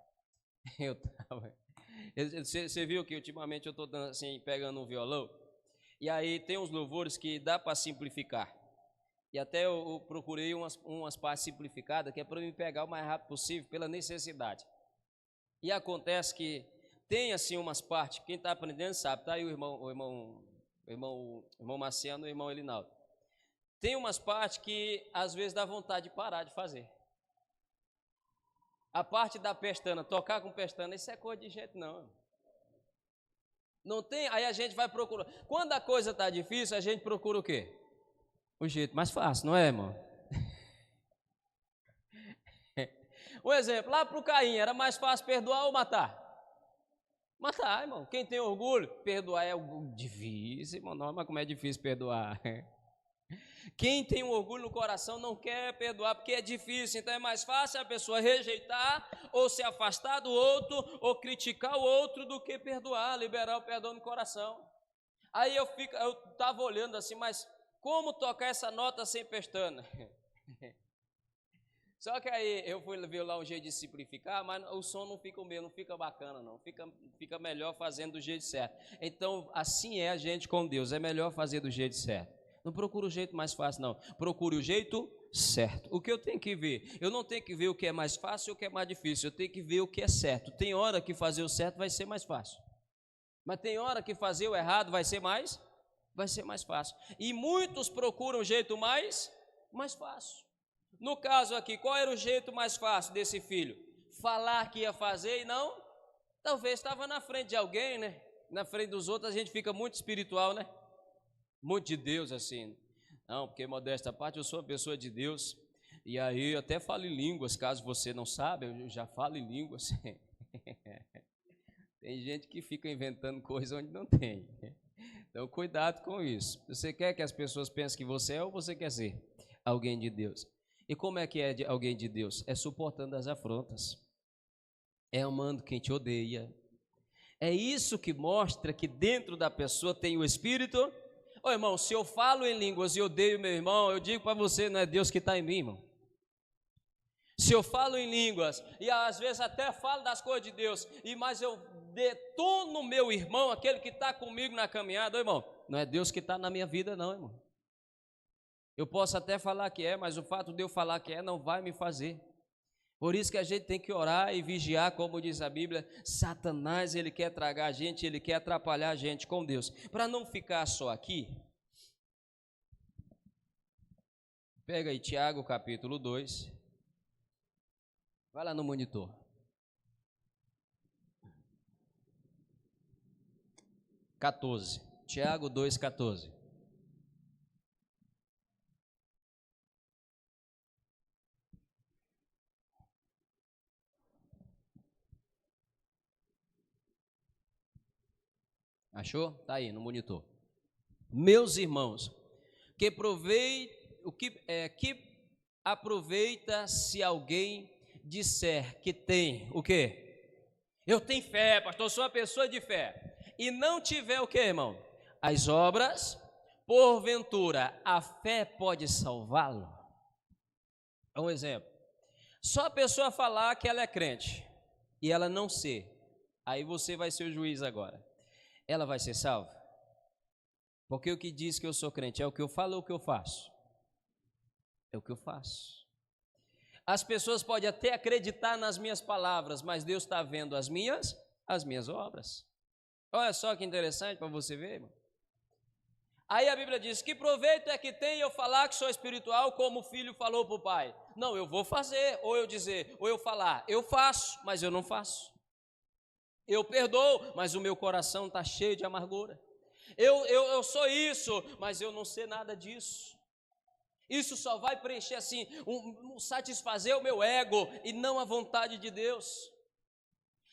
S1: Você viu que ultimamente eu estou assim, pegando um violão, e aí tem uns louvores que dá para simplificar. E até eu procurei umas partes simplificadas, que é para me pegar o mais rápido possível, pela necessidade. E acontece que tem assim umas partes, quem está aprendendo sabe, tá aí o irmão Marciano e o irmão Elinaldo. Tem umas partes que às vezes dá vontade de parar de fazer. A parte da pestana, tocar com pestana, isso é coisa de jeito não. Não tem, aí a gente vai procurar. Quando a coisa está difícil, a gente procura o quê? O jeito mais fácil, não é, irmão? Um exemplo, lá para o Caim, era mais fácil perdoar ou matar? Matar, irmão. Quem tem orgulho, perdoar é difícil, irmão. Não, mas como é difícil perdoar? Quem tem um orgulho no coração não quer perdoar porque é difícil, então é mais fácil a pessoa rejeitar ou se afastar do outro ou criticar o outro do que perdoar, liberar o perdão no coração. Aí eu estava olhando assim, mas como tocar essa nota sem pestana? Só que aí eu fui ver lá um jeito de simplificar, mas o som não fica o mesmo, não fica bacana não, fica melhor fazendo do jeito certo. Então assim é a gente com Deus, é melhor fazer do jeito certo. Não procure o jeito mais fácil, não. Procure o jeito certo. O que eu tenho que ver? Eu não tenho que ver o que é mais fácil ou o que é mais difícil. Eu tenho que ver o que é certo. Tem hora que fazer o certo vai ser mais fácil. Mas tem hora que fazer o errado vai ser mais fácil. E muitos procuram o jeito mais fácil. No caso aqui, qual era o jeito mais fácil desse filho? Falar que ia fazer e não? Talvez estava na frente de alguém, né? Na frente dos outros a gente fica muito espiritual, né? Muito de Deus assim, não, porque modesta parte eu sou uma pessoa de Deus, e aí eu até falo em línguas, caso você não saiba, eu já falo em línguas. Tem gente que fica inventando coisa onde não tem, então cuidado com isso. Você quer que as pessoas pensem que você é ou você quer ser alguém de Deus? E como é que é alguém de Deus? É suportando as afrontas, é amando quem te odeia. É isso que mostra que dentro da pessoa tem o Espírito. Ô irmão, se eu falo em línguas e odeio meu irmão, eu digo para você, não é Deus que está em mim, irmão. Se eu falo em línguas e às vezes até falo das coisas de Deus, mas eu detono meu irmão, aquele que está comigo na caminhada, ô irmão, não é Deus que está na minha vida não, irmão. Eu posso até falar que é, mas o fato de eu falar que é não vai me fazer. Por isso que a gente tem que orar e vigiar, como diz a Bíblia. Satanás, ele quer tragar a gente, ele quer atrapalhar a gente com Deus. Para não ficar só aqui, pega aí Tiago capítulo 2, vai lá no monitor. Tiago 2,14. Achou? Está aí no monitor. Meus irmãos, que aproveita se alguém disser que tem o quê? Eu tenho fé, pastor, sou uma pessoa de fé. E não tiver o quê, irmão? As obras, porventura, a fé pode salvá-lo? Um exemplo. Só a pessoa falar que ela é crente e ela não ser, aí você vai ser o juiz agora. Ela vai ser salva? Porque o que diz que eu sou crente é o que eu falo ou o que eu faço? É o que eu faço. As pessoas podem até acreditar nas minhas palavras, mas Deus está vendo as minhas obras. Olha só que interessante para você ver, irmão. Aí a Bíblia diz, que proveito é que tem eu falar que sou espiritual como o filho falou para o pai? Não, eu vou fazer, ou eu dizer, ou eu falar, eu faço, mas eu não faço. Eu perdoo, mas o meu coração está cheio de amargura. Eu sou isso, mas eu não sei nada disso. Isso só vai preencher assim, satisfazer o meu ego e não a vontade de Deus.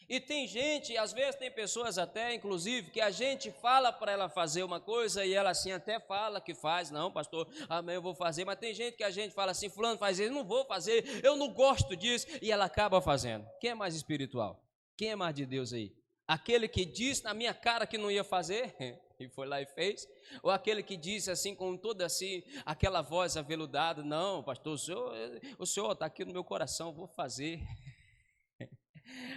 S1: E tem gente, às vezes tem pessoas até, inclusive, que a gente fala para ela fazer uma coisa e ela assim até fala que faz. Não, pastor, amanhã eu vou fazer. Mas tem gente que a gente fala assim, fulano faz isso, não vou fazer, eu não gosto disso. E ela acaba fazendo. Quem é mais espiritual? Quem é mais de Deus aí? Aquele que disse na minha cara que não ia fazer e foi lá e fez? Ou aquele que disse assim com toda assim, aquela voz aveludada, não, pastor, o senhor está aqui no meu coração, vou fazer.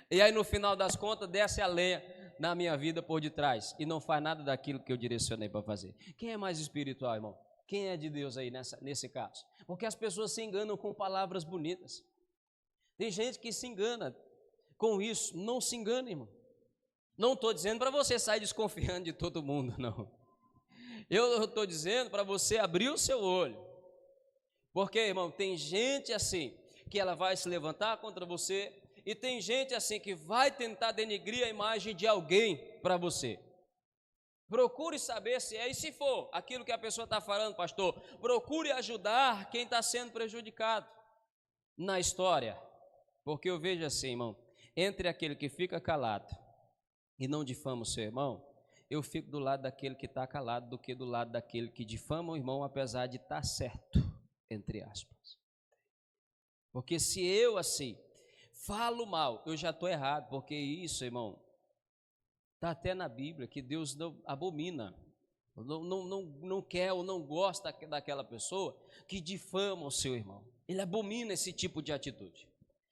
S1: E aí no final das contas desce a lenha na minha vida por detrás e não faz nada daquilo que eu direcionei para fazer. Quem é mais espiritual, irmão? Quem é de Deus aí nesse caso? Porque as pessoas se enganam com palavras bonitas. Tem gente que se engana com isso. Não se engane, irmão. Não estou dizendo para você sair desconfiando de todo mundo, não. Eu estou dizendo para você abrir o seu olho. Porque, irmão, tem gente assim que ela vai se levantar contra você e tem gente assim que vai tentar denegrir a imagem de alguém para você. Procure saber se é, e se for aquilo que a pessoa está falando, pastor, procure ajudar quem está sendo prejudicado na história. Porque eu vejo assim, irmão, entre aquele que fica calado e não difama o seu irmão, eu fico do lado daquele que está calado do que do lado daquele que difama o irmão, apesar de estar certo, entre aspas. Porque se eu assim falo mal, eu já estou errado, porque isso, irmão, está até na Bíblia que Deus não abomina, não quer ou não gosta daquela pessoa que difama o seu irmão. Ele abomina esse tipo de atitude.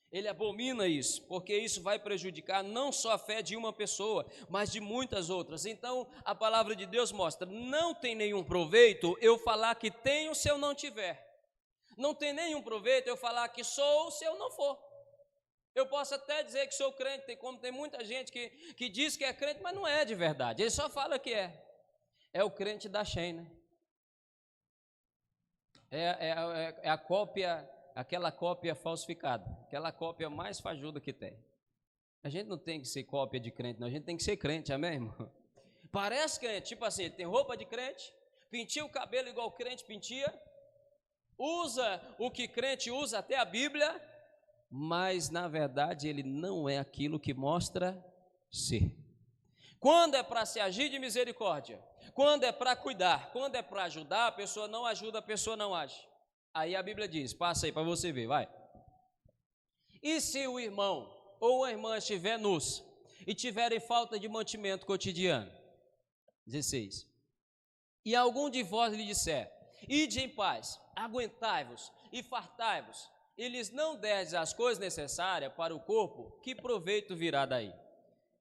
S1: Ele abomina isso, porque isso vai prejudicar não só a fé de uma pessoa, mas de muitas outras. Então, a palavra de Deus mostra, não tem nenhum proveito eu falar que tenho se eu não tiver. Não tem nenhum proveito eu falar que sou se eu não for. Eu posso até dizer que sou crente, como tem muita gente que diz que é crente, mas não é de verdade. Ele só fala que é. É o crente da Shein, né? É a cópia, aquela cópia falsificada, aquela cópia mais fajuda que tem. A gente não tem que ser cópia de crente, não. A gente tem que ser crente, amém, irmão? Parece crente, tipo assim, tem roupa de crente, penteia o cabelo igual crente penteia, usa o que crente usa, até a Bíblia, mas na verdade ele não é aquilo que mostra ser. Quando é para se agir de misericórdia, quando é para cuidar, quando é para ajudar, a pessoa não ajuda, a pessoa não age. Aí a Bíblia diz, passa aí para você ver, vai. E se o irmão ou a irmã estiver nus e tiverem falta de mantimento cotidiano, 16. E algum de vós lhe disser, ide em paz, aguentai-vos e fartai-vos, e lhes não derdes as coisas necessárias para o corpo, que proveito virá daí?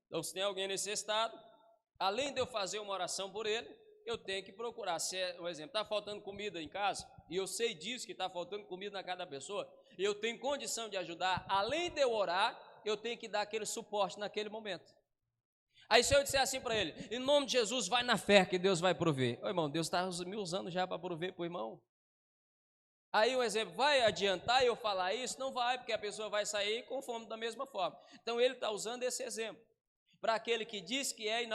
S1: Então, se tem alguém necessitado, além de eu fazer uma oração por ele, eu tenho que procurar. Se, por exemplo, está faltando comida em casa, e eu sei disso, que está faltando comida na casa da pessoa, e eu tenho condição de ajudar, além de eu orar, eu tenho que dar aquele suporte naquele momento. Aí se eu disser assim para ele, em nome de Jesus, vai na fé que Deus vai prover. Ô irmão, Deus está me usando já para prover para o irmão. Aí um exemplo, vai adiantar eu falar isso? Não vai, porque a pessoa vai sair com fome da mesma forma. Então ele está usando esse exemplo. Para aquele que diz que é e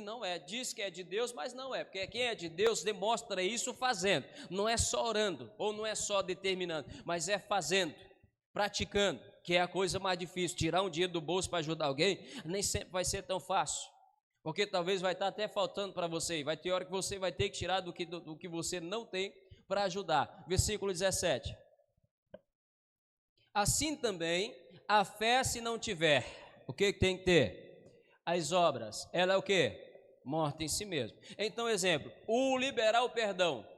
S1: não é. Diz que é de Deus, mas não é. Porque quem é de Deus demonstra isso fazendo. Não é só orando, ou não é só determinando, mas é fazendo, praticando, que é a coisa mais difícil. Tirar um dinheiro do bolso para ajudar alguém, nem sempre vai ser tão fácil. Porque talvez vai estar até faltando para você. Vai ter hora que você vai ter que tirar do que você não tem para ajudar. Versículo 17. Assim também, a fé se não tiver, o que tem que ter? As obras, ela é o quê? Morta em si mesmo. Então, exemplo, o liberar o perdão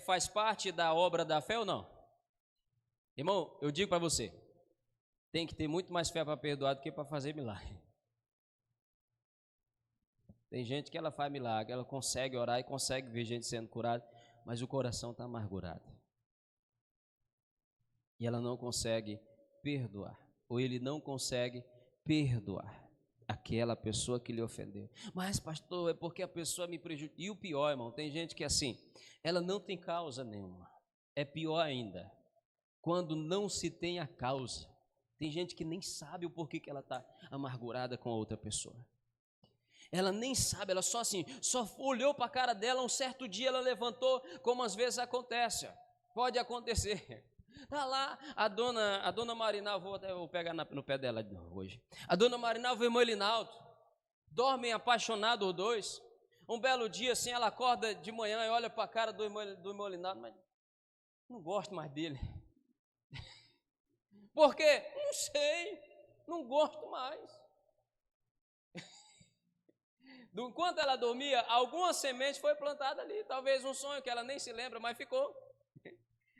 S1: faz parte da obra da fé ou não? Irmão, eu digo para você, tem que ter muito mais fé para perdoar do que para fazer milagre. Tem gente que ela faz milagre, ela consegue orar e consegue ver gente sendo curada, mas o coração está amargurado. E ela não consegue perdoar, ou ele não consegue perdoar aquela pessoa que lhe ofendeu. Mas pastor, é porque a pessoa me prejudicou. E o pior, irmão, tem gente que assim, ela não tem causa nenhuma. É pior ainda, quando não se tem a causa. Tem gente que nem sabe o porquê que ela está amargurada com a outra pessoa. Ela nem sabe, ela só olhou para a cara dela, um certo dia ela levantou, como às vezes acontece, pode acontecer. Está lá a dona Marinal, vou pegar no pé dela hoje. A dona Marinal e o irmão Elinaldo, dormem apaixonados os dois. Um belo dia assim, ela acorda de manhã e olha para a cara do irmão Elinaldo, mas não gosto mais dele. Por quê? Não sei, não gosto mais. Enquanto ela dormia, alguma semente foi plantada ali, talvez um sonho que ela nem se lembra, mas ficou.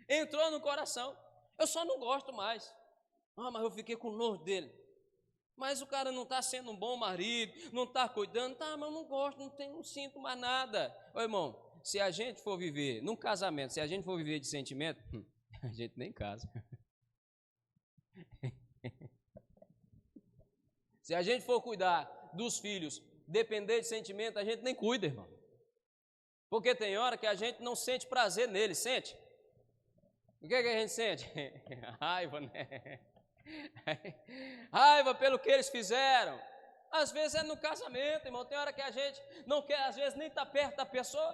S1: Entrou no coração. Eu só não gosto mais. Mas eu fiquei com nojo dele. Mas o cara não está sendo um bom marido, não está cuidando, mas eu não gosto, não sinto mais nada. Ô irmão, se a gente for viver num casamento, se a gente for viver de sentimento, a gente nem casa. Se a gente for cuidar dos filhos, depender de sentimento, a gente nem cuida, irmão. Porque tem hora que a gente não sente prazer nele, sente? O que a gente sente? Raiva, né? Raiva pelo que eles fizeram. Às vezes é no casamento, irmão. Tem hora que a gente não quer, às vezes, nem estar perto da pessoa.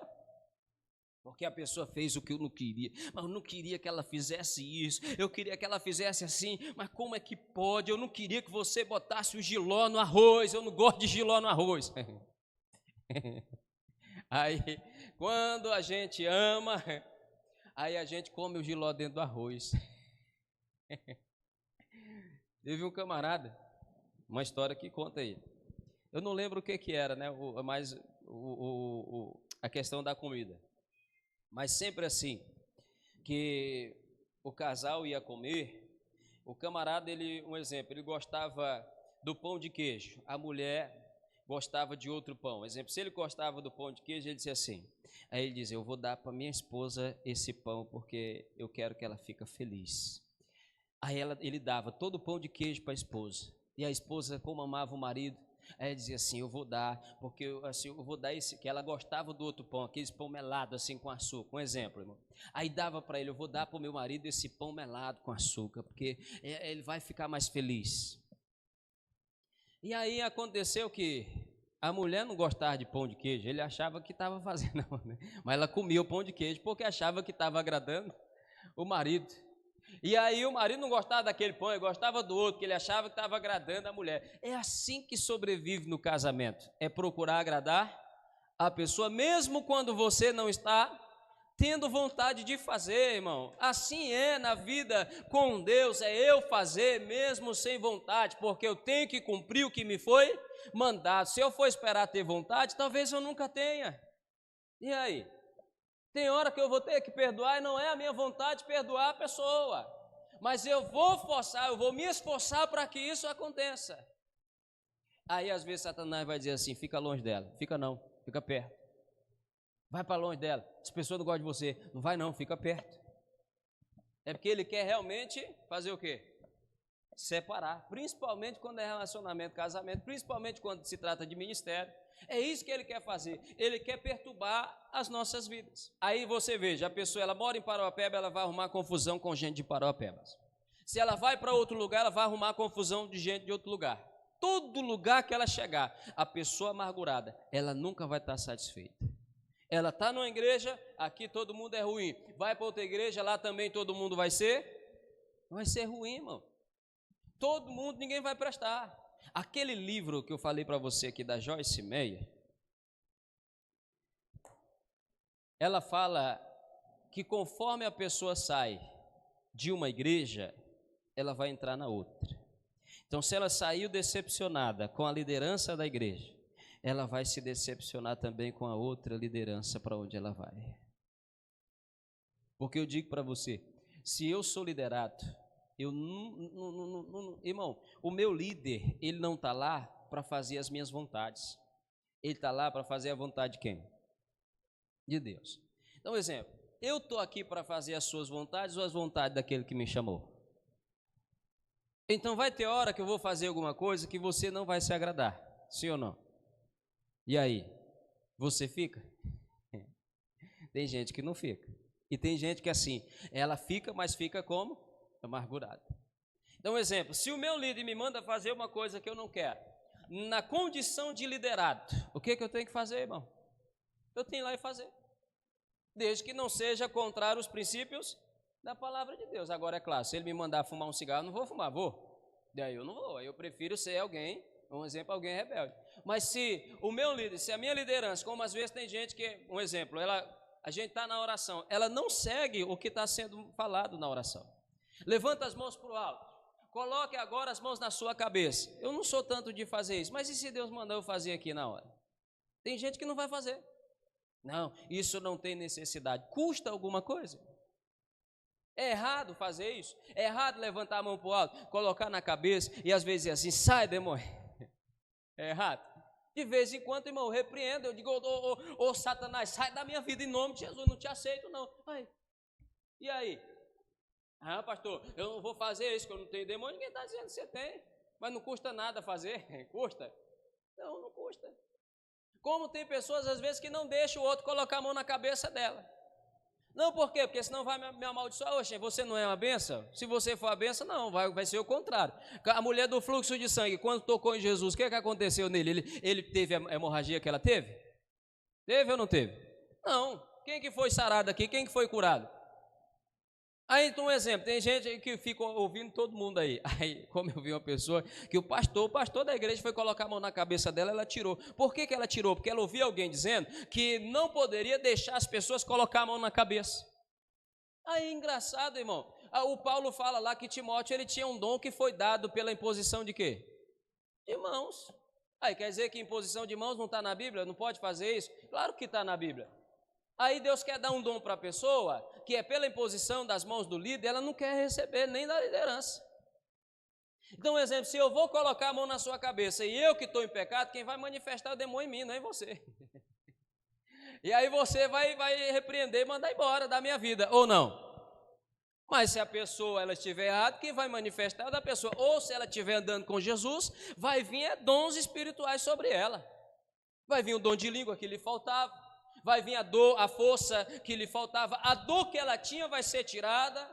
S1: Porque a pessoa fez o que eu não queria. Mas eu não queria que ela fizesse isso. Eu queria que ela fizesse assim. Mas como é que pode? Eu não queria que você botasse o jiló no arroz. Eu não gosto de jiló no arroz. Aí, quando a gente ama, aí a gente come o jiló dentro do arroz. Teve um camarada, uma história que conta aí. Eu não lembro o que era, né? Mas a questão da comida. Mas sempre assim, que o casal ia comer, o camarada, um exemplo, ele gostava do pão de queijo, a mulher gostava de outro pão. Exemplo, se ele gostava do pão de queijo, ele dizia assim, aí ele dizia, eu vou dar para minha esposa esse pão, porque eu quero que ela fique feliz. Aí ele dava todo o pão de queijo para a esposa, e a esposa, como amava o marido, aí dizia assim, eu vou dar, porque assim, eu vou dar esse, que ela gostava do outro pão, aqueles pão melado assim com açúcar, um exemplo, irmão. Aí dava para ele, eu vou dar para o meu marido esse pão melado com açúcar, porque ele vai ficar mais feliz. E aí aconteceu que a mulher não gostava de pão de queijo, ele achava que estava fazendo, né? Mas ela comia o pão de queijo porque achava que estava agradando o marido. E aí o marido não gostava daquele pão, ele gostava do outro, que ele achava que estava agradando a mulher. É assim que sobrevive no casamento, é procurar agradar a pessoa, mesmo quando você não está tendo vontade de fazer, irmão. Assim é na vida com Deus, é eu fazer mesmo sem vontade, porque eu tenho que cumprir o que me foi mandado. Se eu for esperar ter vontade, talvez eu nunca tenha. E aí? Tem hora que eu vou ter que perdoar e não é a minha vontade perdoar a pessoa, mas eu vou forçar, eu vou me esforçar para que isso aconteça. Aí às vezes Satanás vai dizer assim: fica longe dela. Fica não, fica perto. Vai para longe dela. As pessoas não gostam de você. Não vai não, fica perto. É porque ele quer realmente fazer o quê? Separar. Principalmente quando é relacionamento, casamento. Principalmente quando se trata de ministério. É isso que ele quer fazer. Ele quer perturbar as nossas vidas. Aí você veja, a pessoa, ela mora em Parauapeba, ela vai arrumar confusão com gente de Parauapeba. Se ela vai para outro lugar, ela vai arrumar confusão de gente de outro lugar. Todo lugar que ela chegar, a pessoa amargurada, ela nunca vai estar satisfeita. Ela está numa igreja, aqui todo mundo é ruim. Vai para outra igreja, lá também todo mundo vai ser ruim, irmão. Todo mundo, ninguém vai prestar. Aquele livro que eu falei para você aqui da Joyce Meyer, ela fala que conforme a pessoa sai de uma igreja, ela vai entrar na outra. Então, se ela saiu decepcionada com a liderança da igreja, ela vai se decepcionar também com a outra liderança para onde ela vai. Porque eu digo para você, se eu sou liderado, eu irmão, o meu líder, ele não está lá para fazer as minhas vontades. Ele está lá para fazer a vontade de quem? De Deus. Então, exemplo, eu estou aqui para fazer as suas vontades ou as vontades daquele que me chamou? Então vai ter hora que eu vou fazer alguma coisa que você não vai se agradar, sim ou não? E aí, você fica? Tem gente que não fica. E tem gente que assim, ela fica, mas fica como? Amargurada. Então, exemplo, se o meu líder me manda fazer uma coisa que eu não quero, na condição de liderado, o que eu tenho que fazer, irmão? Eu tenho lá e fazer. Desde que não seja contrário aos princípios da palavra de Deus. Agora, é claro, se ele me mandar fumar um cigarro, eu não vou fumar, vou. Daí eu não vou, eu prefiro ser alguém, um exemplo, alguém rebelde. Mas se o meu líder, se a minha liderança, como às vezes tem gente que, um exemplo, a gente está na oração, ela não segue o que está sendo falado na oração. Levanta as mãos para o alto, coloque agora as mãos na sua cabeça. Eu não sou tanto de fazer isso, mas e se Deus mandar eu fazer aqui na hora? Tem gente que não vai fazer. Não, isso não tem necessidade. Custa alguma coisa? É errado fazer isso? É errado levantar a mão para o alto, colocar na cabeça e às vezes assim, sai demônio. É errado? De vez em quando, irmão, eu repreendo, eu digo, ô Satanás, sai da minha vida em nome de Jesus, não te aceito não. Ai. E aí? Ah, pastor, eu não vou fazer isso, que eu não tenho demônio. Ninguém está dizendo que você tem, mas não custa nada fazer. Custa? Não, não custa. Como tem pessoas às vezes que não deixam o outro colocar a mão na cabeça dela. Não, por quê? Porque senão vai me amaldiçoar. Oxe, você não é uma bênção? Se você for a bênção, não, vai ser o contrário. A mulher do fluxo de sangue, quando tocou em Jesus, o que aconteceu nele? Ele teve a hemorragia que ela teve? Teve ou não teve? Não. Quem que foi sarado aqui? Quem que foi curado? Aí, então, um exemplo, tem gente que fica ouvindo todo mundo aí. Aí, como eu vi uma pessoa, que o pastor da igreja foi colocar a mão na cabeça dela, ela tirou. Por que ela tirou? Porque ela ouvia alguém dizendo que não poderia deixar as pessoas colocar a mão na cabeça. Aí, engraçado, irmão. O Paulo fala lá que Timóteo, ele tinha um dom que foi dado pela imposição de quê? De mãos. Aí, quer dizer que imposição de mãos não está na Bíblia? Não pode fazer isso? Claro que está na Bíblia. Aí Deus quer dar um dom para a pessoa, que é pela imposição das mãos do líder, ela não quer receber nem da liderança. Então, um exemplo, se eu vou colocar a mão na sua cabeça e eu que estou em pecado, quem vai manifestar o demônio em mim, não é você. E aí você vai repreender e mandar embora da minha vida, ou não? Mas se a pessoa ela estiver errada, quem vai manifestar é da pessoa. Ou se ela estiver andando com Jesus, vai vir dons espirituais sobre ela. Vai vir o dom de língua que lhe faltava. Vai vir a força que lhe faltava, a dor que ela tinha vai ser tirada,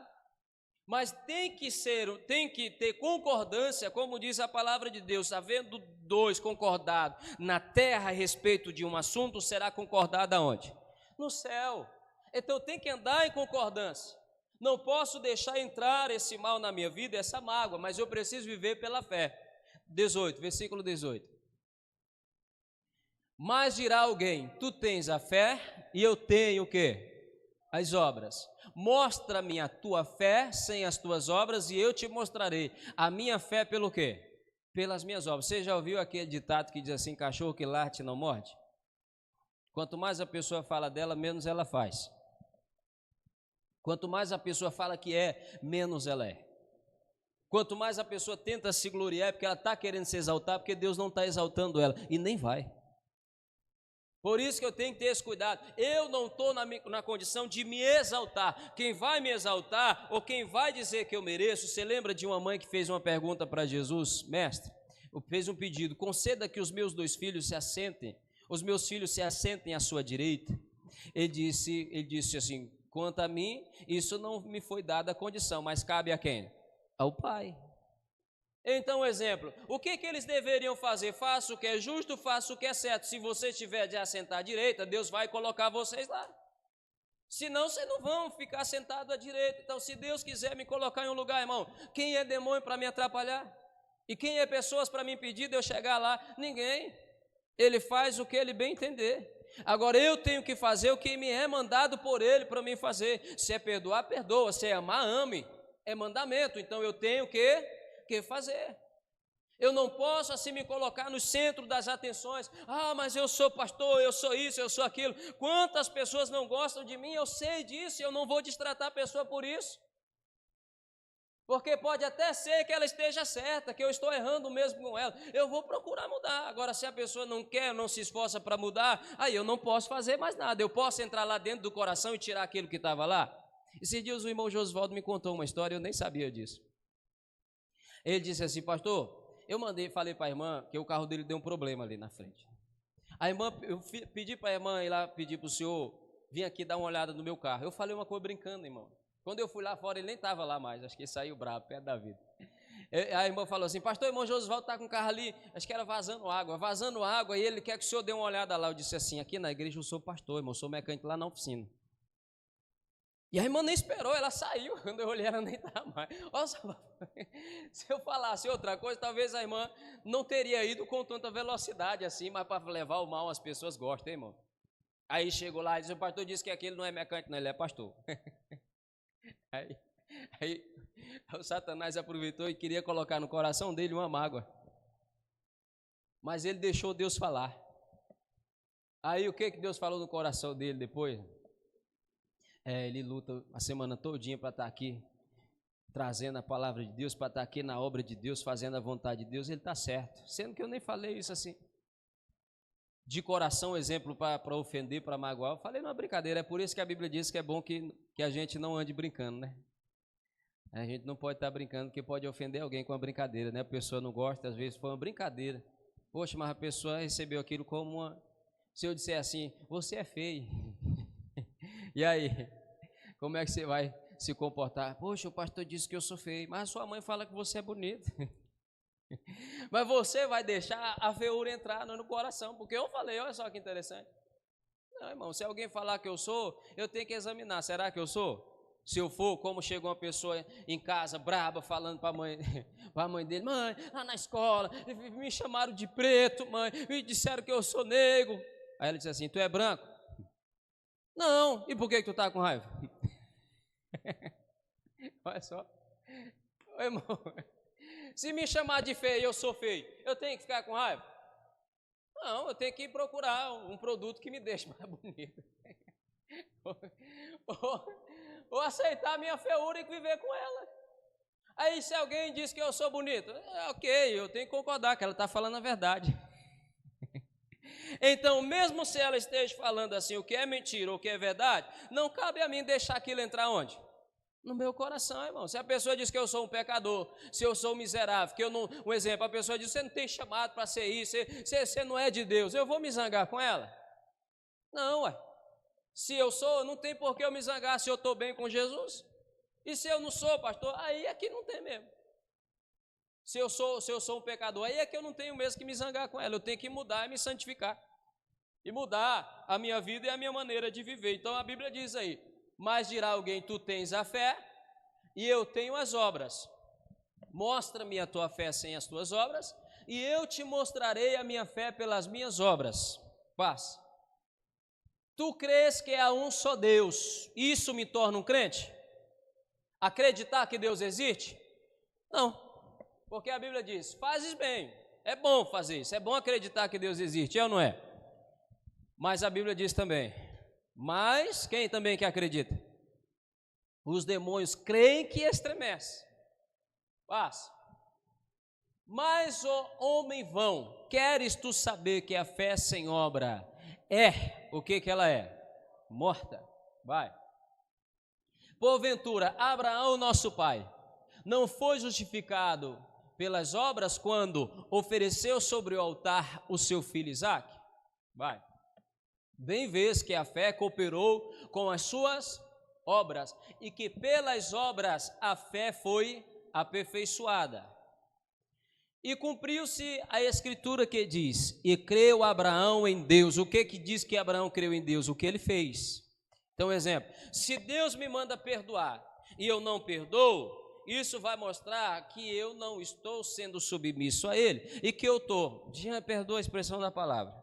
S1: mas tem que ter concordância, como diz a palavra de Deus, havendo dois concordados na terra a respeito de um assunto, será concordado aonde? No céu. Então tem que andar em concordância. Não posso deixar entrar esse mal na minha vida, essa mágoa, mas eu preciso viver pela fé. 18, versículo 18. Mas dirá alguém, tu tens a fé e eu tenho o quê? as obras. Mostra-me a tua fé sem as tuas obras e eu te mostrarei a minha fé pelo quê? Pelas minhas obras. Você já ouviu aquele ditado que diz assim, cachorro que late não morde? Quanto mais a pessoa fala dela, menos ela faz. Quanto mais a pessoa fala que é, menos ela é. Quanto mais a pessoa tenta se gloriar, é porque ela está querendo se exaltar, porque Deus não está exaltando ela, e nem vai. Por isso que eu tenho que ter esse cuidado. Eu não estou na condição de me exaltar. Quem vai me exaltar, ou quem vai dizer que eu mereço, você lembra de uma mãe que fez uma pergunta para Jesus? Mestre, fez um pedido, conceda que os meus 2 filhos se assentem, os meus filhos se assentem à sua direita. Ele disse assim, quanto a mim, isso não me foi dada a condição, mas cabe a quem? Ao Pai. Então, exemplo, o que eles deveriam fazer? Faça o que é justo, faça o que é certo. Se você estiver de assentar à direita, Deus vai colocar vocês lá. Senão, vocês não vão ficar sentados à direita. Então, se Deus quiser me colocar em um lugar, irmão, quem é demônio para me atrapalhar? E quem é pessoas para me impedir de eu chegar lá? Ninguém. Ele faz o que ele bem entender. Agora, eu tenho que fazer o que me é mandado por ele para mim fazer. Se é perdoar, perdoa. Se é amar, ame. É mandamento. Então, eu tenho que fazer. Eu não posso assim me colocar no centro das atenções. Mas eu sou pastor, eu sou isso, eu sou aquilo. Quantas pessoas não gostam de mim, eu sei disso, e eu não vou destratar a pessoa por isso. Porque pode até ser que ela esteja certa, que eu estou errando mesmo com ela. Eu vou procurar mudar. Agora, se a pessoa não quer, não se esforça para mudar, aí eu não posso fazer mais nada. Eu posso entrar lá dentro do coração e tirar aquilo que estava lá. Esses dias o irmão Josvaldo me contou uma história, eu nem sabia disso. Ele disse assim, pastor, falei para a irmã que o carro dele deu um problema ali na frente. A irmã, eu pedi para a irmã ir lá, pedi para o senhor vir aqui dar uma olhada no meu carro. Eu falei uma coisa brincando, irmão. Quando eu fui lá fora, ele nem estava lá mais, acho que ele saiu bravo, perto da vida. A irmã falou assim, pastor, o irmão Josvaldo está com o carro ali, acho que era vazando água, e ele quer que o senhor dê uma olhada lá. Eu disse assim, aqui na igreja eu sou pastor, irmão, eu sou mecânico lá na oficina. E a irmã nem esperou, ela saiu. Quando eu olhei, ela nem estava mais. Nossa, se eu falasse outra coisa, talvez a irmã não teria ido com tanta velocidade assim, mas para levar o mal as pessoas gostam, hein, irmão? Aí chegou lá e disse, o pastor disse que aquele não é mecânico, não, ele é pastor. Aí o Satanás aproveitou e queria colocar no coração dele uma mágoa. Mas ele deixou Deus falar. Aí o que Deus falou no coração dele depois? Ele luta a semana todinha para estar aqui, trazendo a palavra de Deus, para estar aqui na obra de Deus, fazendo a vontade de Deus. Ele está certo, sendo que eu nem falei isso assim, de coração, exemplo, para ofender, para magoar. Eu falei numa brincadeira, é por isso que a Bíblia diz que é bom que a gente não ande brincando, né? A gente não pode estar brincando, porque pode ofender alguém com uma brincadeira, né? A pessoa não gosta, às vezes foi uma brincadeira. Poxa, mas a pessoa recebeu aquilo como uma... Se eu disser assim, você é feio... E aí, como é que você vai se comportar? Poxa, o pastor disse que eu sou feio, mas a sua mãe fala que você é bonito. Mas você vai deixar a feiura entrar no coração, porque eu falei, olha só que interessante. Não, irmão, se alguém falar que eu sou, eu tenho que examinar, será que eu sou? Se eu for, como chegou uma pessoa em casa, braba, falando para a mãe dele, mãe, lá na escola, me chamaram de preto, mãe, me disseram que eu sou negro. Aí ela disse assim, tu é branco? Não, e por que tu está com raiva? Olha só. Ô, irmão, se me chamar de feio, eu sou feio, eu tenho que ficar com raiva? Não, eu tenho que procurar um produto que me deixe mais bonito. Ou aceitar a minha feiura e viver com ela. Aí se alguém diz que eu sou bonito, ok, eu tenho que concordar que ela está falando a verdade. Então, mesmo se ela esteja falando assim, o que é mentira ou o que é verdade, não cabe a mim deixar aquilo entrar onde? No meu coração, irmão. Se a pessoa diz que eu sou um pecador, se eu sou um miserável, que eu não, um exemplo, a pessoa diz, você não tem chamado para ser isso, você não é de Deus, eu vou me zangar com ela? Não, ué. Se eu sou, não tem por que eu me zangar se eu estou bem com Jesus. E se eu não sou, pastor, aí é que não tem mesmo. Se eu sou um pecador, aí é que eu não tenho mesmo que me zangar com ela, eu tenho que mudar e me santificar. E mudar a minha vida e a minha maneira de viver. Então a Bíblia diz aí, mas dirá alguém, tu tens a fé e eu tenho as obras. Mostra-me a tua fé sem as tuas obras e eu te mostrarei a minha fé pelas minhas obras. Paz. Tu crês que há um só Deus, isso me torna um crente? Acreditar que Deus existe? Não, porque a Bíblia diz, fazes bem, é bom fazer isso, é bom acreditar que Deus existe, é ou não é? Mas a Bíblia diz também, mas quem também que acredita? Os demônios creem que estremece. Passa. Mas, ó homem vão, queres tu saber que a fé sem obra é, o que ela é? Morta. Vai. Porventura, Abraão, nosso pai, não foi justificado pelas obras quando ofereceu sobre o altar o seu filho Isaque? Vai. Bem vês que a fé cooperou com as suas obras, e que pelas obras a fé foi aperfeiçoada. E cumpriu-se a escritura que diz, e creu Abraão em Deus. O que diz que Abraão creu em Deus? O que ele fez. Então, exemplo, se Deus me manda perdoar e eu não perdoo, isso vai mostrar que eu não estou sendo submisso a ele, e que eu estou, perdoa a expressão da palavra,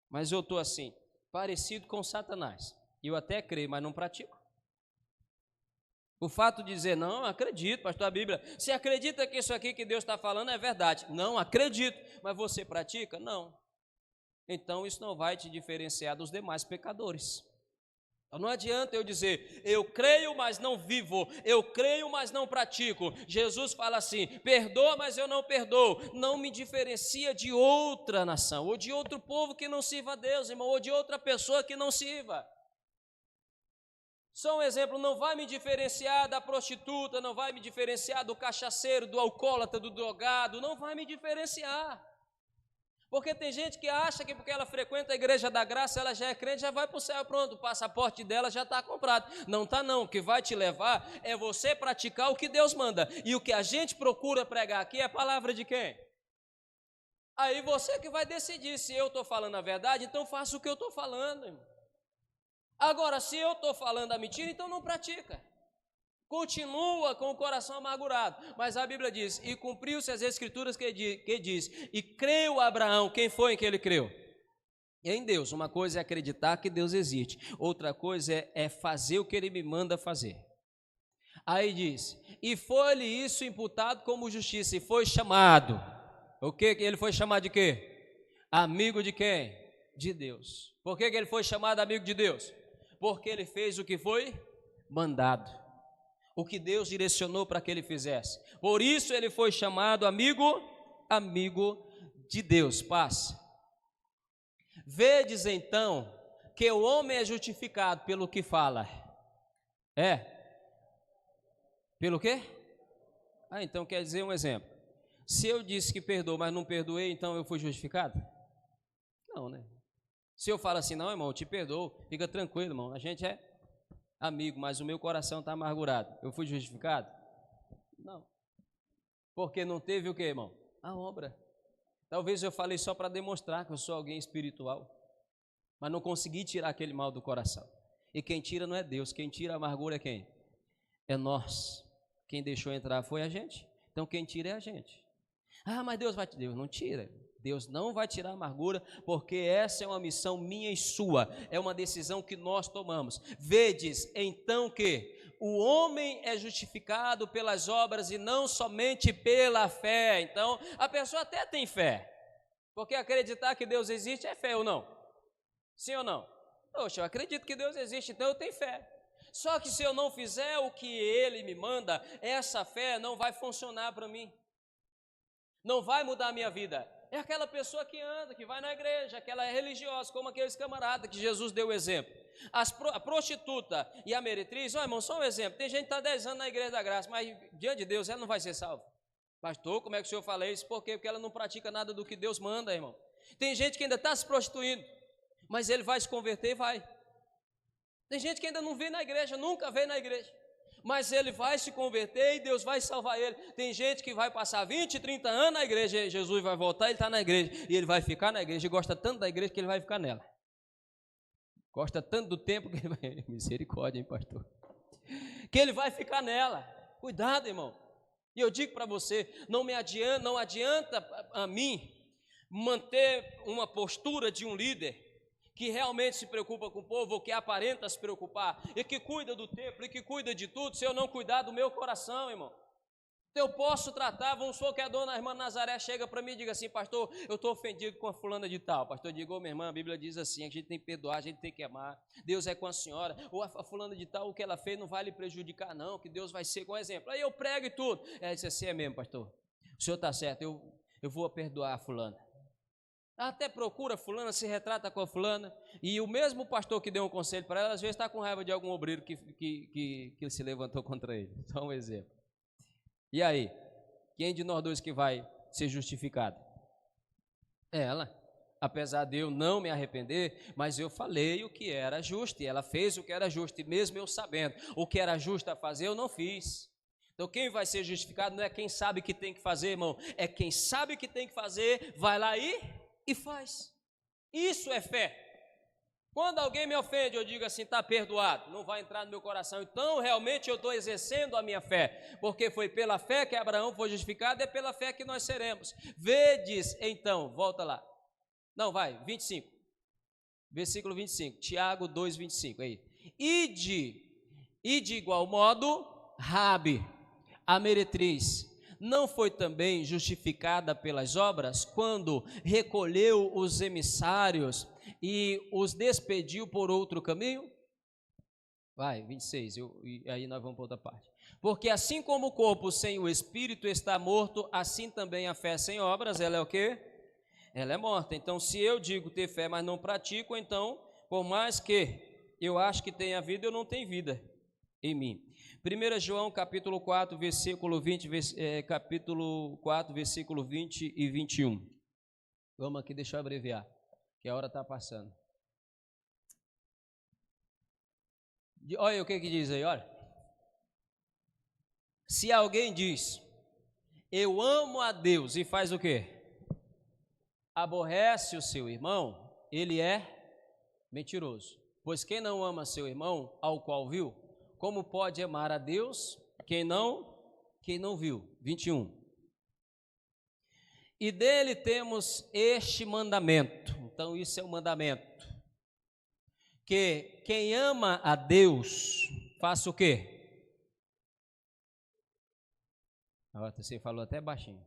S1: mas eu estou assim, parecido com Satanás. Eu até creio, mas não pratico. O fato de dizer, não, acredito, pastor, a Bíblia, você acredita que isso aqui que Deus está falando é verdade? Não, acredito, mas você pratica? Não. Então isso não vai te diferenciar dos demais pecadores. Então, não adianta eu dizer, eu creio, mas não vivo, eu creio, mas não pratico. Jesus fala assim, perdoa, mas eu não perdoo. Não me diferencia de outra nação, ou de outro povo que não sirva a Deus, irmão, ou de outra pessoa que não sirva. Só um exemplo, não vai me diferenciar da prostituta, não vai me diferenciar do cachaceiro, do alcoólatra, do drogado, não vai me diferenciar. Porque tem gente que acha que porque ela frequenta a igreja da graça, ela já é crente, já vai para o céu, pronto, o passaporte dela já está comprado. Não está não, o que vai te levar é você praticar o que Deus manda. E o que a gente procura pregar aqui é a palavra de quem? Aí você que vai decidir, se eu estou falando a verdade, então faça o que eu estou falando, irmão. Agora, se eu estou falando a mentira, então não pratica. Continua com o coração amargurado. Mas a Bíblia diz, e cumpriu-se as escrituras que diz, e creu Abraão. Quem foi em que ele creu? Em Deus. Uma coisa é acreditar que Deus existe, outra coisa é fazer o que ele me manda fazer. Aí diz, e foi-lhe isso imputado como justiça, e foi chamado. O que ele foi chamado de quê? Amigo de quem? De Deus. Por que ele foi chamado amigo de Deus? Porque ele fez o que foi mandado, o que Deus direcionou para que ele fizesse. Por isso ele foi chamado amigo de Deus. Paz. Vedes então que o homem é justificado pelo que fala. Pelo quê? Então quer dizer um exemplo. Se eu disse que perdoou, mas não perdoei, então eu fui justificado? Não, né? Se eu falo assim, não, irmão, eu te perdoo, fica tranquilo, irmão, a gente é amigo, mas o meu coração está amargurado, eu fui justificado? Não. Porque não teve o quê, irmão? A obra. Talvez eu falei só para demonstrar que eu sou alguém espiritual, mas não consegui tirar aquele mal do coração. E quem tira não é Deus, quem tira a amargura é quem? É nós. Quem deixou entrar foi a gente. Então quem tira é a gente. Ah, mas Deus não tira. Deus não vai tirar a amargura, porque essa é uma missão minha e sua, é uma decisão que nós tomamos. Vedes então que o homem é justificado pelas obras e não somente pela fé. Então a pessoa até tem fé, porque acreditar que Deus existe é fé ou não? Sim ou não? Poxa, eu acredito que Deus existe, então eu tenho fé. Só que se eu não fizer o que Ele me manda, essa fé não vai funcionar para mim, não vai mudar a minha vida. É aquela pessoa que anda, que vai na igreja, que ela é religiosa, como aqueles camaradas que Jesus deu o exemplo. A prostituta e a meretriz, irmão, só um exemplo. Tem gente que está 10 anos na igreja da graça, mas diante de Deus ela não vai ser salva. Pastor, como é que o senhor fala isso? Por quê? Porque ela não pratica nada do que Deus manda, irmão. Tem gente que ainda está se prostituindo, mas ele vai se converter e vai. Tem gente que ainda não veio na igreja, nunca veio na igreja, mas ele vai se converter e Deus vai salvar ele. Tem gente que vai passar 20, 30 anos na igreja, Jesus vai voltar, ele está na igreja, e ele vai ficar na igreja, e gosta tanto da igreja que ele vai ficar nela. Gosta tanto do tempo que ele vai... Misericórdia, hein, pastor? Que ele vai ficar nela. Cuidado, irmão. E eu digo para você, não adianta a mim manter uma postura de um líder que realmente se preocupa com o povo, ou que aparenta se preocupar, e que cuida do templo, e que cuida de tudo, se eu não cuidar do meu coração, irmão? Então eu posso tratar, vamos supor que a dona irmã Nazaré chega para mim e diga assim: pastor, eu estou ofendido com a fulana de tal. Pastor, eu digo: ô minha irmã, a Bíblia diz assim, a gente tem que perdoar, a gente tem que amar, Deus é com a senhora, ou a fulana de tal, o que ela fez não vai lhe prejudicar não, que Deus vai ser com exemplo. Aí eu prego e tudo. Ela disse assim: é mesmo, pastor, o senhor está certo, eu vou perdoar a fulana. Ela até procura a fulana, se retrata com a fulana, e o mesmo pastor que deu um conselho para ela, às vezes está com raiva de algum obreiro que se levantou contra ele. Só um exemplo. E aí, quem de nós dois que vai ser justificado? Ela. Apesar de eu não me arrepender, mas eu falei o que era justo, e ela fez o que era justo, e mesmo eu sabendo o que era justo a fazer, eu não fiz. Então quem vai ser justificado não é quem sabe que tem que fazer, irmão, é quem sabe que tem que fazer, vai lá e faz. Isso é fé. Quando alguém me ofende, eu digo assim: está perdoado, não vai entrar no meu coração. Então realmente eu estou exercendo a minha fé, porque foi pela fé que Abraão foi justificado, é pela fé que nós seremos. Vedes então, volta lá, não, vai, 25, versículo 25, Tiago 2, 25, aí. E de igual modo, Rabi, a meretriz, não foi também justificada pelas obras, quando recolheu os emissários e os despediu por outro caminho? Vai, 26, e aí nós vamos para outra parte. Porque assim como o corpo sem o espírito está morto, assim também a fé sem obras, ela é o quê? Ela é morta. Então, se eu digo ter fé, mas não pratico, então, por mais que eu acho que tenha vida, eu não tenho vida em mim. 1 João capítulo 4, versículo 20, capítulo 4, versículo 20 e 21. Vamos aqui, deixa eu abreviar, que a hora está passando. Olha o que diz aí, olha. Se alguém diz: eu amo a Deus, e faz o quê? Aborrece o seu irmão, ele é mentiroso. Pois quem não ama seu irmão, ao qual viu, como pode amar a Deus quem não viu? 21. E dele temos este mandamento. Então isso é um mandamento, que quem ama a Deus, faça o quê? Agora você falou até baixinho.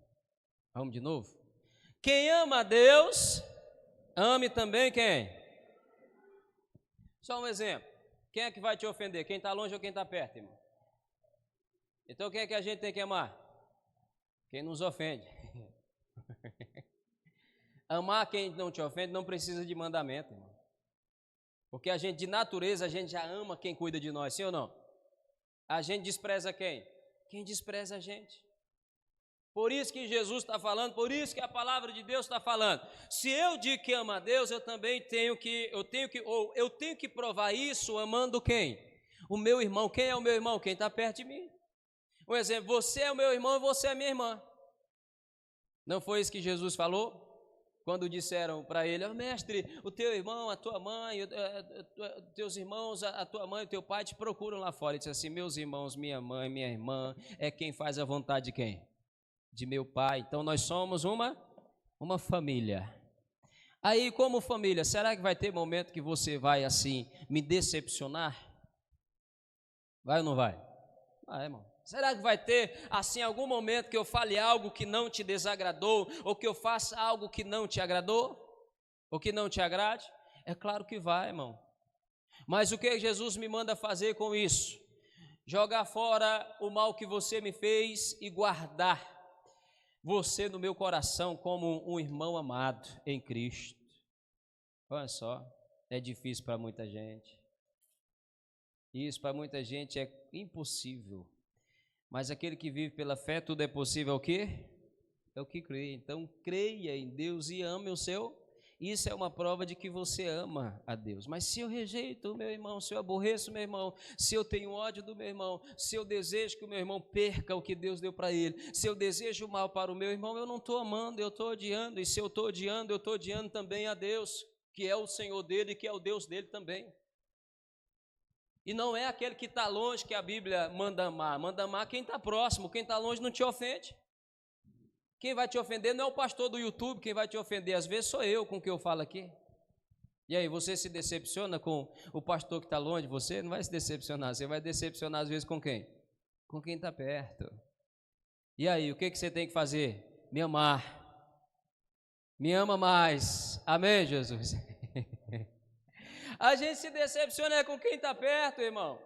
S1: Vamos de novo? Quem ama a Deus, ame também quem? Só um exemplo. Quem é que vai te ofender? Quem está longe ou quem está perto, irmão? Então quem é que a gente tem que amar? Quem nos ofende. Amar quem não te ofende não precisa de mandamento, irmão. Porque a gente, de natureza, a gente já ama quem cuida de nós, sim ou não? A gente despreza quem? Quem despreza a gente. Por isso que Jesus está falando, por isso que a palavra de Deus está falando. Se eu digo que amo a Deus, eu também tenho que provar isso amando quem? O meu irmão. Quem é o meu irmão? Quem está perto de mim. Um exemplo: você é o meu irmão e você é a minha irmã. Não foi isso que Jesus falou? Quando disseram para ele: oh, mestre, o teu irmão, a tua mãe, teus irmãos, a tua mãe, o teu pai te procuram lá fora. Ele disse assim: meus irmãos, minha mãe, minha irmã, é quem faz a vontade de quem? De meu pai. Então nós somos uma família. Aí, como família, será que vai ter momento que você vai assim me decepcionar? Vai ou não vai? Vai, irmão. Será que vai ter assim algum momento que eu fale algo que não te desagradou, ou que eu faça algo que não te agradou, ou que não te agrade? É claro que vai, irmão. Mas o que Jesus me manda fazer com isso? Jogar fora o mal que você me fez e guardar você no meu coração como um irmão amado em Cristo. Olha só, é difícil para muita gente. Isso para muita gente é impossível. Mas aquele que vive pela fé, tudo é possível. É o quê? É o que crê. Então creia em Deus e ame o seu. Isso é uma prova de que você ama a Deus. Mas se eu rejeito o meu irmão, se eu aborreço o meu irmão, se eu tenho ódio do meu irmão, se eu desejo que o meu irmão perca o que Deus deu para ele, se eu desejo o mal para o meu irmão, eu não estou amando, eu estou odiando. E se eu estou odiando, eu estou odiando também a Deus, que é o Senhor dele e que é o Deus dele também. E não é aquele que está longe que a Bíblia manda amar quem está próximo. Quem está longe não te ofende. Quem vai te ofender não é o pastor do YouTube, quem vai te ofender às vezes sou eu com o que eu falo aqui. E aí, você se decepciona com o pastor que está longe de você? Não vai se decepcionar, você vai decepcionar às vezes com quem? Com quem está perto. E aí, o que você tem que fazer? Me amar. Me ama mais. Amém, Jesus? A gente se decepciona com quem está perto, irmão.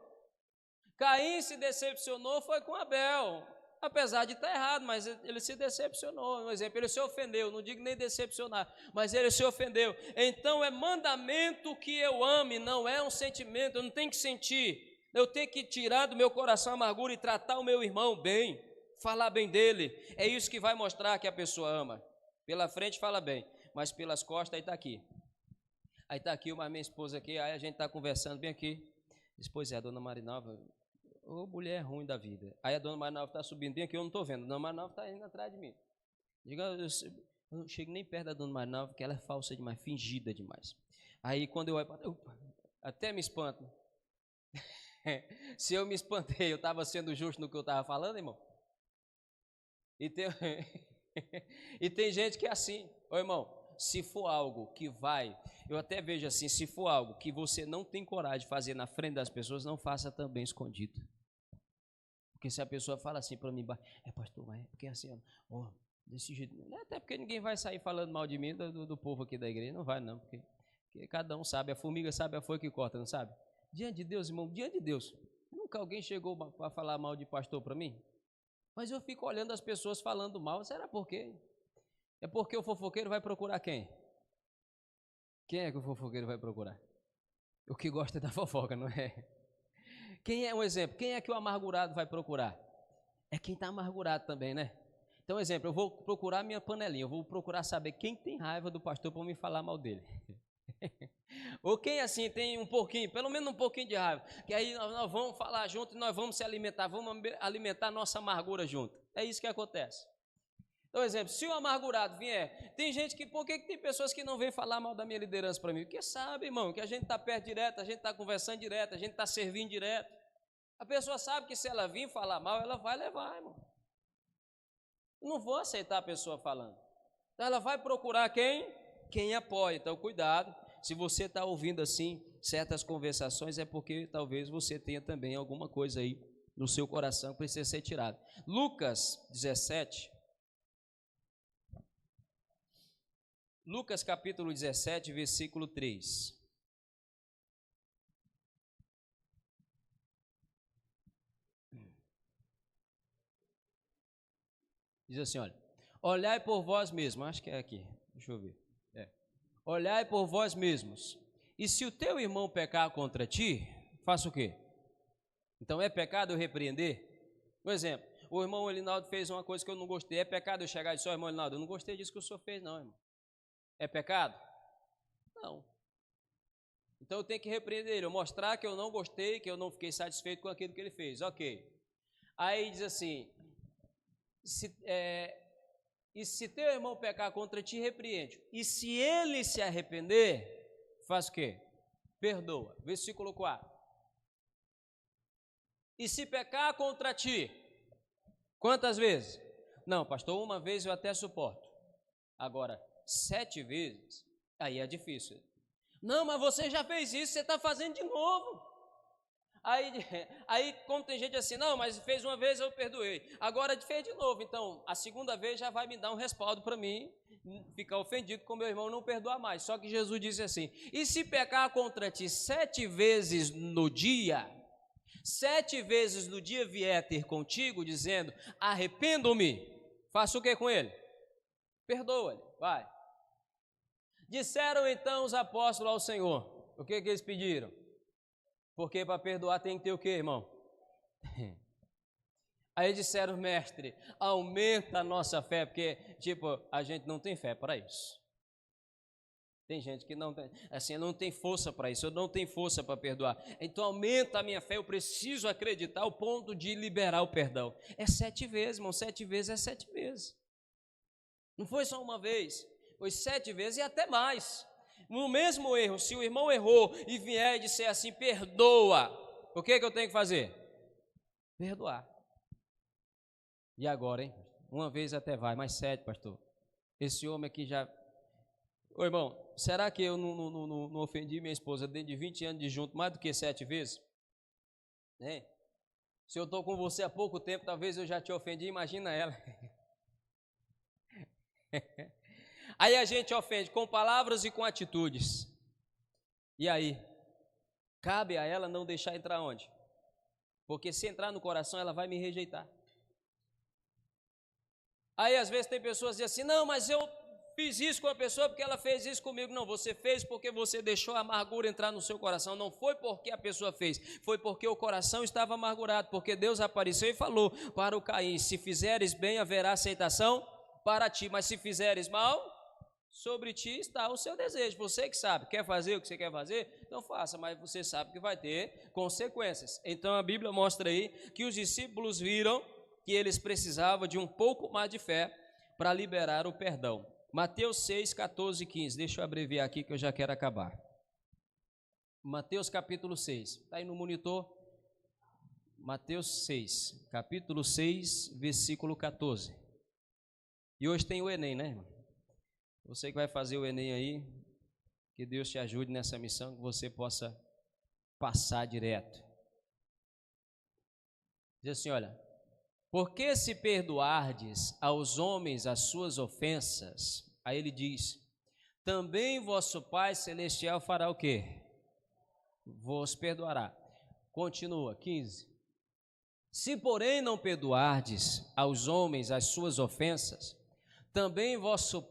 S1: Caim se decepcionou, foi com Abel. Apesar de estar errado, mas ele se decepcionou. Um exemplo, ele se ofendeu. Não digo nem decepcionar, mas ele se ofendeu. Então é mandamento que eu ame, não é um sentimento. Eu não tenho que sentir. Eu tenho que tirar do meu coração a amargura e tratar o meu irmão bem. Falar bem dele. É isso que vai mostrar que a pessoa ama. Pela frente fala bem, mas pelas costas aí está aqui. Aí está aqui uma minha esposa aqui, aí a gente está conversando bem aqui. Pois é, a dona Marinalva, ô mulher ruim da vida. Aí a dona Marinalva está subindo bem aqui, eu não estou vendo. A dona Marinalva está indo atrás de mim. Eu não chego nem perto da dona Marinalva, porque ela é falsa demais, fingida demais. Aí quando eu olho, até me espanto. Se eu me espantei, eu estava sendo justo no que eu estava falando, irmão? E tem gente que é assim, ô irmão, se for algo que vai, eu até vejo assim, se for algo que você não tem coragem de fazer na frente das pessoas, não faça também escondido. Porque se a pessoa fala assim para mim, pastor, mas é porque assim, ó, desse jeito, até porque ninguém vai sair falando mal de mim, do povo aqui da igreja, não vai não, porque cada um sabe, a formiga sabe a folha que corta, não sabe? Diante de Deus, irmão, diante de Deus, nunca alguém chegou para falar mal de pastor para mim? Mas eu fico olhando as pessoas falando mal, será por quê? É porque o fofoqueiro vai procurar quem? Quem é que o fofoqueiro vai procurar? O que gosta da fofoca, não é? Quem é um exemplo? Quem é que o amargurado vai procurar? É quem está amargurado também, né? Então, exemplo, eu vou procurar minha panelinha, eu vou procurar saber quem tem raiva do pastor para me falar mal dele. Ou quem assim tem um pouquinho, pelo menos um pouquinho de raiva, que aí nós vamos falar junto e nós vamos se alimentar, vamos alimentar nossa amargura junto. É isso que acontece. Então, exemplo, se o amargurado vier, tem gente que, por que tem pessoas que não vêm falar mal da minha liderança para mim? Porque sabe, irmão, que a gente está perto direto, a gente está conversando direto, a gente está servindo direto. A pessoa sabe que se ela vir falar mal, ela vai levar, irmão. Eu não vou aceitar a pessoa falando. Então, ela vai procurar quem? Quem apoia. Então, cuidado. Se você está ouvindo assim certas conversações, é porque talvez você tenha também alguma coisa aí no seu coração que precisa ser tirada. Lucas 17. Lucas capítulo 17, versículo 3. Diz assim, olha, olhai por vós mesmos, acho que é aqui, deixa eu ver. Olhai por vós mesmos, e se o teu irmão pecar contra ti, faça o quê? Então é pecado eu repreender? Por exemplo, o irmão Elinaldo fez uma coisa que eu não gostei, é pecado eu chegar e dizer, irmão Elinaldo, eu não gostei disso que o senhor fez não, irmão. É pecado? Não. Então eu tenho que repreender ele, eu mostrar que eu não gostei, que eu não fiquei satisfeito com aquilo que ele fez, ok. Aí diz assim, e se teu irmão pecar contra ti, repreende. E se ele se arrepender, faz o quê? Perdoa. Versículo 4. E se pecar contra ti, quantas vezes? Não, pastor, uma vez eu até suporto. Agora, 7 vezes, aí é difícil. Não, mas você já fez isso, você está fazendo de novo. Aí, como tem gente assim, não, mas fez uma vez eu perdoei, agora fez de novo, então a segunda vez já vai me dar um respaldo para mim ficar ofendido com meu irmão não perdoar mais. Só que Jesus disse assim, e se pecar contra ti 7 vezes no dia, 7 vezes no dia vier ter contigo, dizendo, arrependo-me, faça o que com ele? Perdoa-lhe, vai. Disseram então os apóstolos ao Senhor, o que eles pediram? Porque para perdoar tem que ter o quê, irmão? Aí disseram, mestre, aumenta a nossa fé, porque, a gente não tem fé para isso. Tem gente que não tem, assim, não tem força para isso, eu não tenho força para perdoar. Então aumenta a minha fé, eu preciso acreditar ao ponto de liberar o perdão. É 7 vezes, irmão, 7 vezes é 7 vezes. Não foi só uma vez, foi 7 vezes e até mais. No mesmo erro, se o irmão errou e vier e disser assim, perdoa, o que eu tenho que fazer? Perdoar. E agora, hein? Uma vez até vai, mais 7, pastor. Esse homem aqui já Ô irmão, será que eu não ofendi minha esposa dentro de 20 anos de junto mais do que 7 vezes? Né? Se eu estou com você há pouco tempo, talvez eu já te ofendi, imagina ela. Aí a gente ofende com palavras e com atitudes. E aí? Cabe a ela não deixar entrar onde? Porque se entrar no coração, ela vai me rejeitar. Aí às vezes tem pessoas que dizem assim, não, mas eu fiz isso com a pessoa porque ela fez isso comigo. Não, você fez porque você deixou a amargura entrar no seu coração. Não foi porque a pessoa fez, foi porque o coração estava amargurado. Porque Deus apareceu e falou para o Caim, se fizeres bem haverá aceitação para ti, mas se fizeres mal, sobre ti está o seu desejo. Você que sabe, quer fazer o que você quer fazer? Então faça, mas você sabe que vai ter consequências. Então a Bíblia mostra aí que os discípulos viram que eles precisavam de um pouco mais de fé para liberar o perdão. Mateus 6, 14 e 15, deixa eu abreviar aqui que eu já quero acabar. Mateus capítulo 6, está aí no monitor? Mateus 6, capítulo 6, versículo 14. E hoje tem o Enem, né, irmão? Você que vai fazer o Enem aí, que Deus te ajude nessa missão, que você possa passar direto. Diz assim, olha, porque se perdoardes aos homens as suas ofensas, aí ele diz, também vosso Pai Celestial fará o quê? Vos perdoará. Continua, 15. Se porém não perdoardes aos homens as suas ofensas, também vosso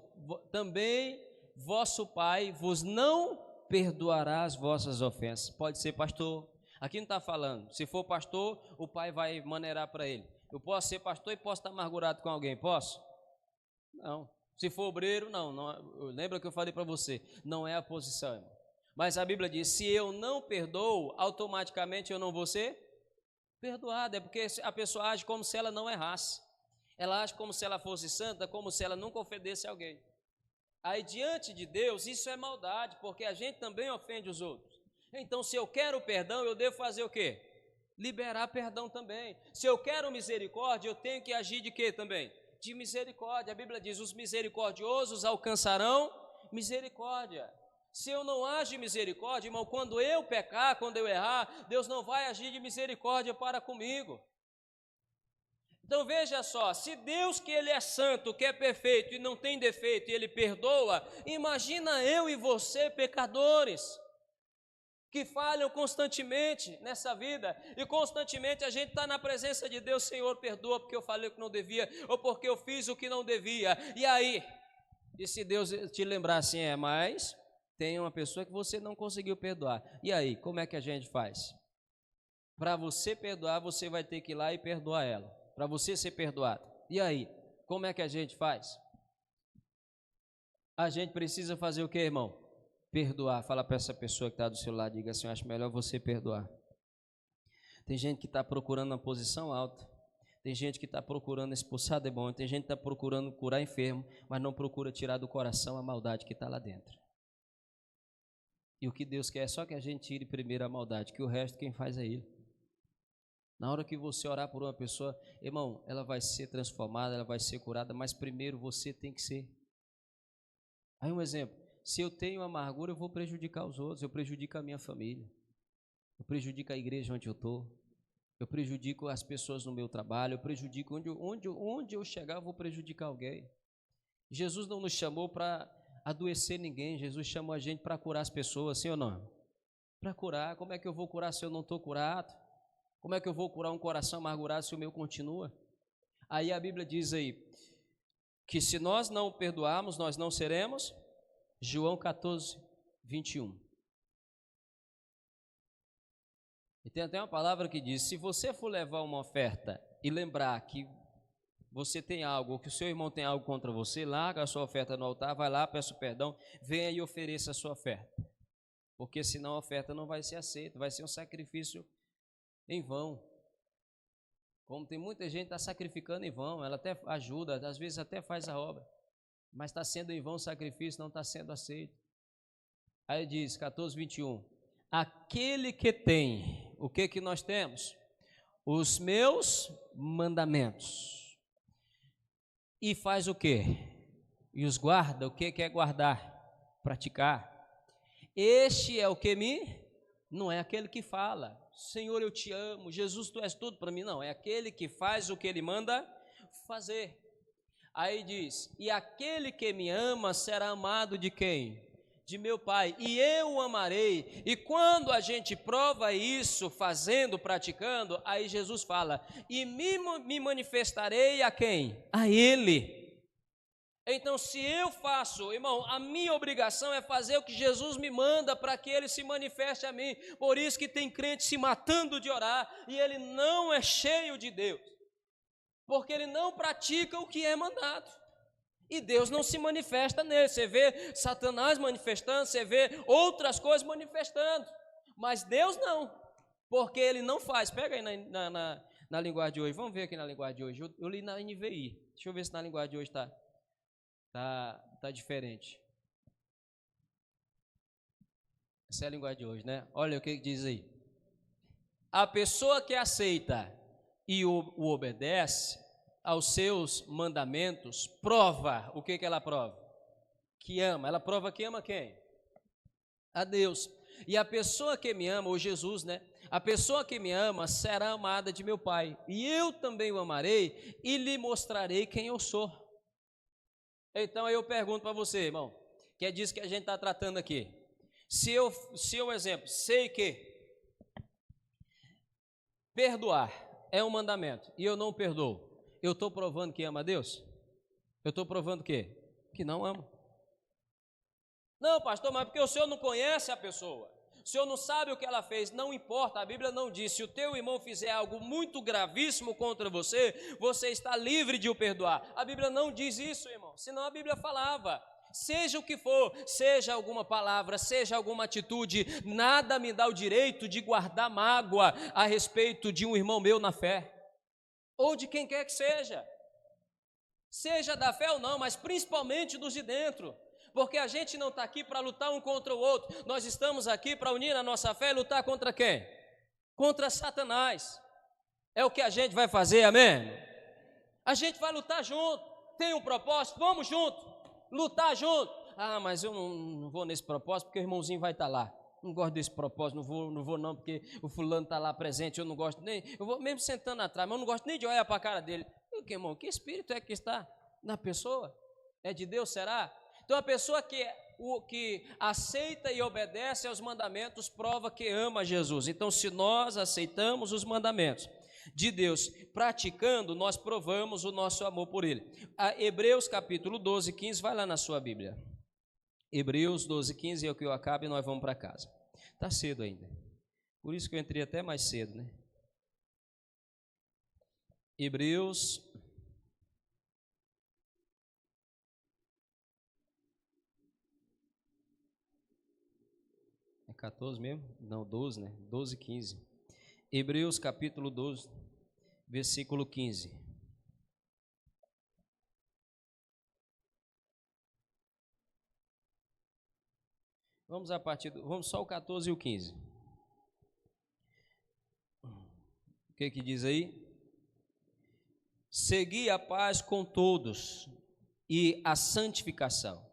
S1: Pai vos não perdoará as vossas ofensas. Pode ser pastor, aqui não está falando, se for pastor, o Pai vai maneirar para ele. Eu posso ser pastor e posso estar amargurado com alguém, posso? Não. Se for obreiro, não. Lembra que eu falei para você, não é a posição, irmão. Mas a Bíblia diz, se eu não perdoo, automaticamente eu não vou ser perdoado. É porque a pessoa age como se ela não errasse. Ela age como se ela fosse santa, como se ela nunca ofendesse alguém. Aí diante de Deus, isso é maldade, porque a gente também ofende os outros. Então se eu quero perdão, eu devo fazer o quê? Liberar perdão também. Se eu quero misericórdia, eu tenho que agir de quê também? De misericórdia. A Bíblia diz, os misericordiosos alcançarão misericórdia. Se eu não agir de misericórdia, irmão, quando eu pecar, quando eu errar, Deus não vai agir de misericórdia para comigo. Então veja só, se Deus que Ele é santo, que é perfeito e não tem defeito e Ele perdoa, imagina eu e você pecadores, que falham constantemente nessa vida, e constantemente a gente está na presença de Deus, Senhor, perdoa porque eu falei o que não devia, ou porque eu fiz o que não devia, e aí, e se Deus te lembrar assim, mas tem uma pessoa que você não conseguiu perdoar, e aí, como é que a gente faz? Para você perdoar, você vai ter que ir lá e perdoar ela, para você ser perdoado, e aí, como é que a gente faz? A gente precisa fazer o que, irmão? Perdoar. Fala para essa pessoa que está do seu lado, diga assim, eu acho melhor você perdoar. Tem gente que está procurando uma posição alta, tem gente que está procurando expulsar demônio, tem gente que está procurando curar enfermo, mas não procura tirar do coração a maldade que está lá dentro. E o que Deus quer é só que a gente tire primeiro a maldade, que o resto quem faz é Ele. Na hora que você orar por uma pessoa, irmão, ela vai ser transformada, ela vai ser curada, mas primeiro você tem que ser. Aí um exemplo, se eu tenho amargura, eu vou prejudicar os outros, eu prejudico a minha família, eu prejudico a igreja onde eu estou, eu prejudico as pessoas no meu trabalho, eu prejudico onde eu chegar, eu vou prejudicar alguém. Jesus não nos chamou para adoecer ninguém, Jesus chamou a gente para curar as pessoas, sim ou não? Para curar. Como é que eu vou curar se eu não estou curado? Como é que eu vou curar um coração amargurado se o meu continua? Aí a Bíblia diz aí, que se nós não perdoarmos, nós não seremos, João 14, 21. E tem até uma palavra que diz, se você for levar uma oferta e lembrar que você tem algo, ou que o seu irmão tem algo contra você, larga a sua oferta no altar, vai lá, peça perdão, venha e ofereça a sua oferta. Porque senão a oferta não vai ser aceita, vai ser um sacrifício em vão. Como tem muita gente que está sacrificando em vão, ela até ajuda, às vezes até faz a obra, mas está sendo em vão o sacrifício, não está sendo aceito. Aí diz, 14, 21, aquele que tem, o que nós temos? Os meus mandamentos, e faz o quê? E os guarda, o que é guardar? praticar. Este é o que não é aquele que fala, Senhor, eu te amo, Jesus, tu és tudo para mim, não, é aquele que faz o que ele manda fazer. Aí diz, e aquele que me ama será amado de quem? De meu Pai, e eu o amarei. E quando a gente prova isso, fazendo, praticando, aí Jesus fala, e me manifestarei a quem? A Ele. Então, se eu faço, irmão, a minha obrigação é fazer o que Jesus me manda para que Ele se manifeste a mim. Por isso que tem crente se matando de orar e ele não é cheio de Deus, porque ele não pratica o que é mandado. E Deus não se manifesta nele. Você vê Satanás manifestando, você vê outras coisas manifestando, mas Deus não, porque Ele não faz. Pega aí na linguagem de hoje, vamos ver aqui na linguagem de hoje. Eu li na NVI, deixa eu ver se na linguagem de hoje tá diferente. Essa é a linguagem de hoje, né? Olha o que diz aí. A pessoa que aceita e o obedece aos seus mandamentos, prova, o que ela prova? Que ama. Ela prova que ama quem? A Deus. E a pessoa que me ama, ou Jesus, né? A pessoa que me ama será amada de meu Pai, e eu também o amarei e lhe mostrarei quem eu sou. Então eu pergunto para você, irmão, que é disso que a gente está tratando aqui. Se eu, exemplo, sei que perdoar é um mandamento e eu não perdoo, eu estou provando que ama a Deus? Eu estou provando o quê? Que não amo. Não, pastor, mas porque o senhor não conhece a pessoa, o senhor não sabe o que ela fez. Não importa, a Bíblia não diz. Se o teu irmão fizer algo muito gravíssimo contra você, você está livre de o perdoar. A Bíblia não diz isso, irmão, senão a Bíblia falava. Seja o que for, seja alguma palavra, seja alguma atitude, nada me dá o direito de guardar mágoa a respeito de um irmão meu na fé, ou de quem quer que seja da fé ou não, mas principalmente dos de dentro, porque a gente não está aqui para lutar um contra o outro, nós estamos aqui para unir a nossa fé e lutar contra quem? Contra Satanás. É o que a gente vai fazer, amém? A gente vai lutar junto, tem um propósito, vamos junto, lutar junto. Ah, mas eu não vou nesse propósito porque o irmãozinho vai estar lá. Não gosto desse propósito, não vou não, porque o fulano está lá presente, eu não gosto nem, eu vou mesmo sentando atrás, mas eu não gosto nem de olhar para a cara dele. Que, irmão, que espírito é que está na pessoa? É de Deus, será? Então a pessoa que aceita e obedece aos mandamentos prova que ama Jesus. Então, se nós aceitamos os mandamentos de Deus, praticando, nós provamos o nosso amor por Ele. Hebreus capítulo 12, 15, vai lá na sua Bíblia. Hebreus 12, 15 é o que eu acabo e nós vamos para casa. Está cedo ainda, por isso que eu entrei até mais cedo, né? Hebreus 14 mesmo? Não, 12, né? 12, 15. Hebreus capítulo 12, versículo 15. Vamos só o 14 e o 15. O que diz aí? Segui a paz com todos e a santificação,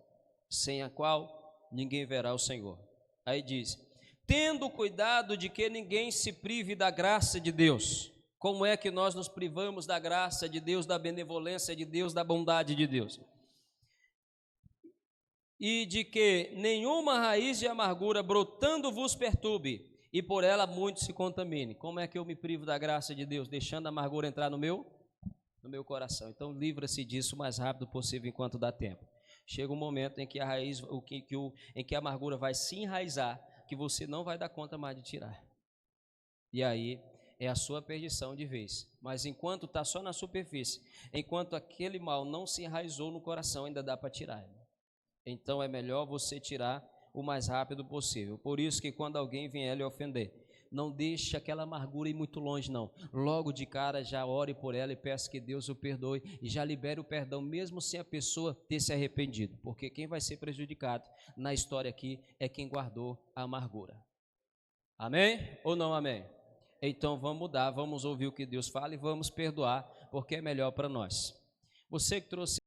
S1: sem a qual ninguém verá o Senhor. Aí diz, tendo cuidado de que ninguém se prive da graça de Deus. Como é que nós nos privamos da graça de Deus, da benevolência de Deus, da bondade de Deus? E de que nenhuma raiz de amargura brotando vos perturbe, e por ela muito se contamine. Como é que eu me privo da graça de Deus? Deixando a amargura entrar no meu coração. Então livra-se disso o mais rápido possível enquanto dá tempo. Chega um momento em que em que a amargura vai se enraizar, que você não vai dar conta mais de tirar. E aí é a sua perdição de vez. Mas enquanto está só na superfície, enquanto aquele mal não se enraizou no coração, ainda dá para tirar. Então é melhor você tirar o mais rápido possível. Por isso que quando alguém vier lhe ofender, não deixe aquela amargura ir muito longe, não. Logo de cara já ore por ela e peça que Deus o perdoe e já libere o perdão, mesmo sem a pessoa ter se arrependido, porque quem vai ser prejudicado na história aqui é quem guardou a amargura. Amém ou não amém? Então vamos mudar, vamos ouvir o que Deus fala e vamos perdoar, porque é melhor para nós. Você que trouxe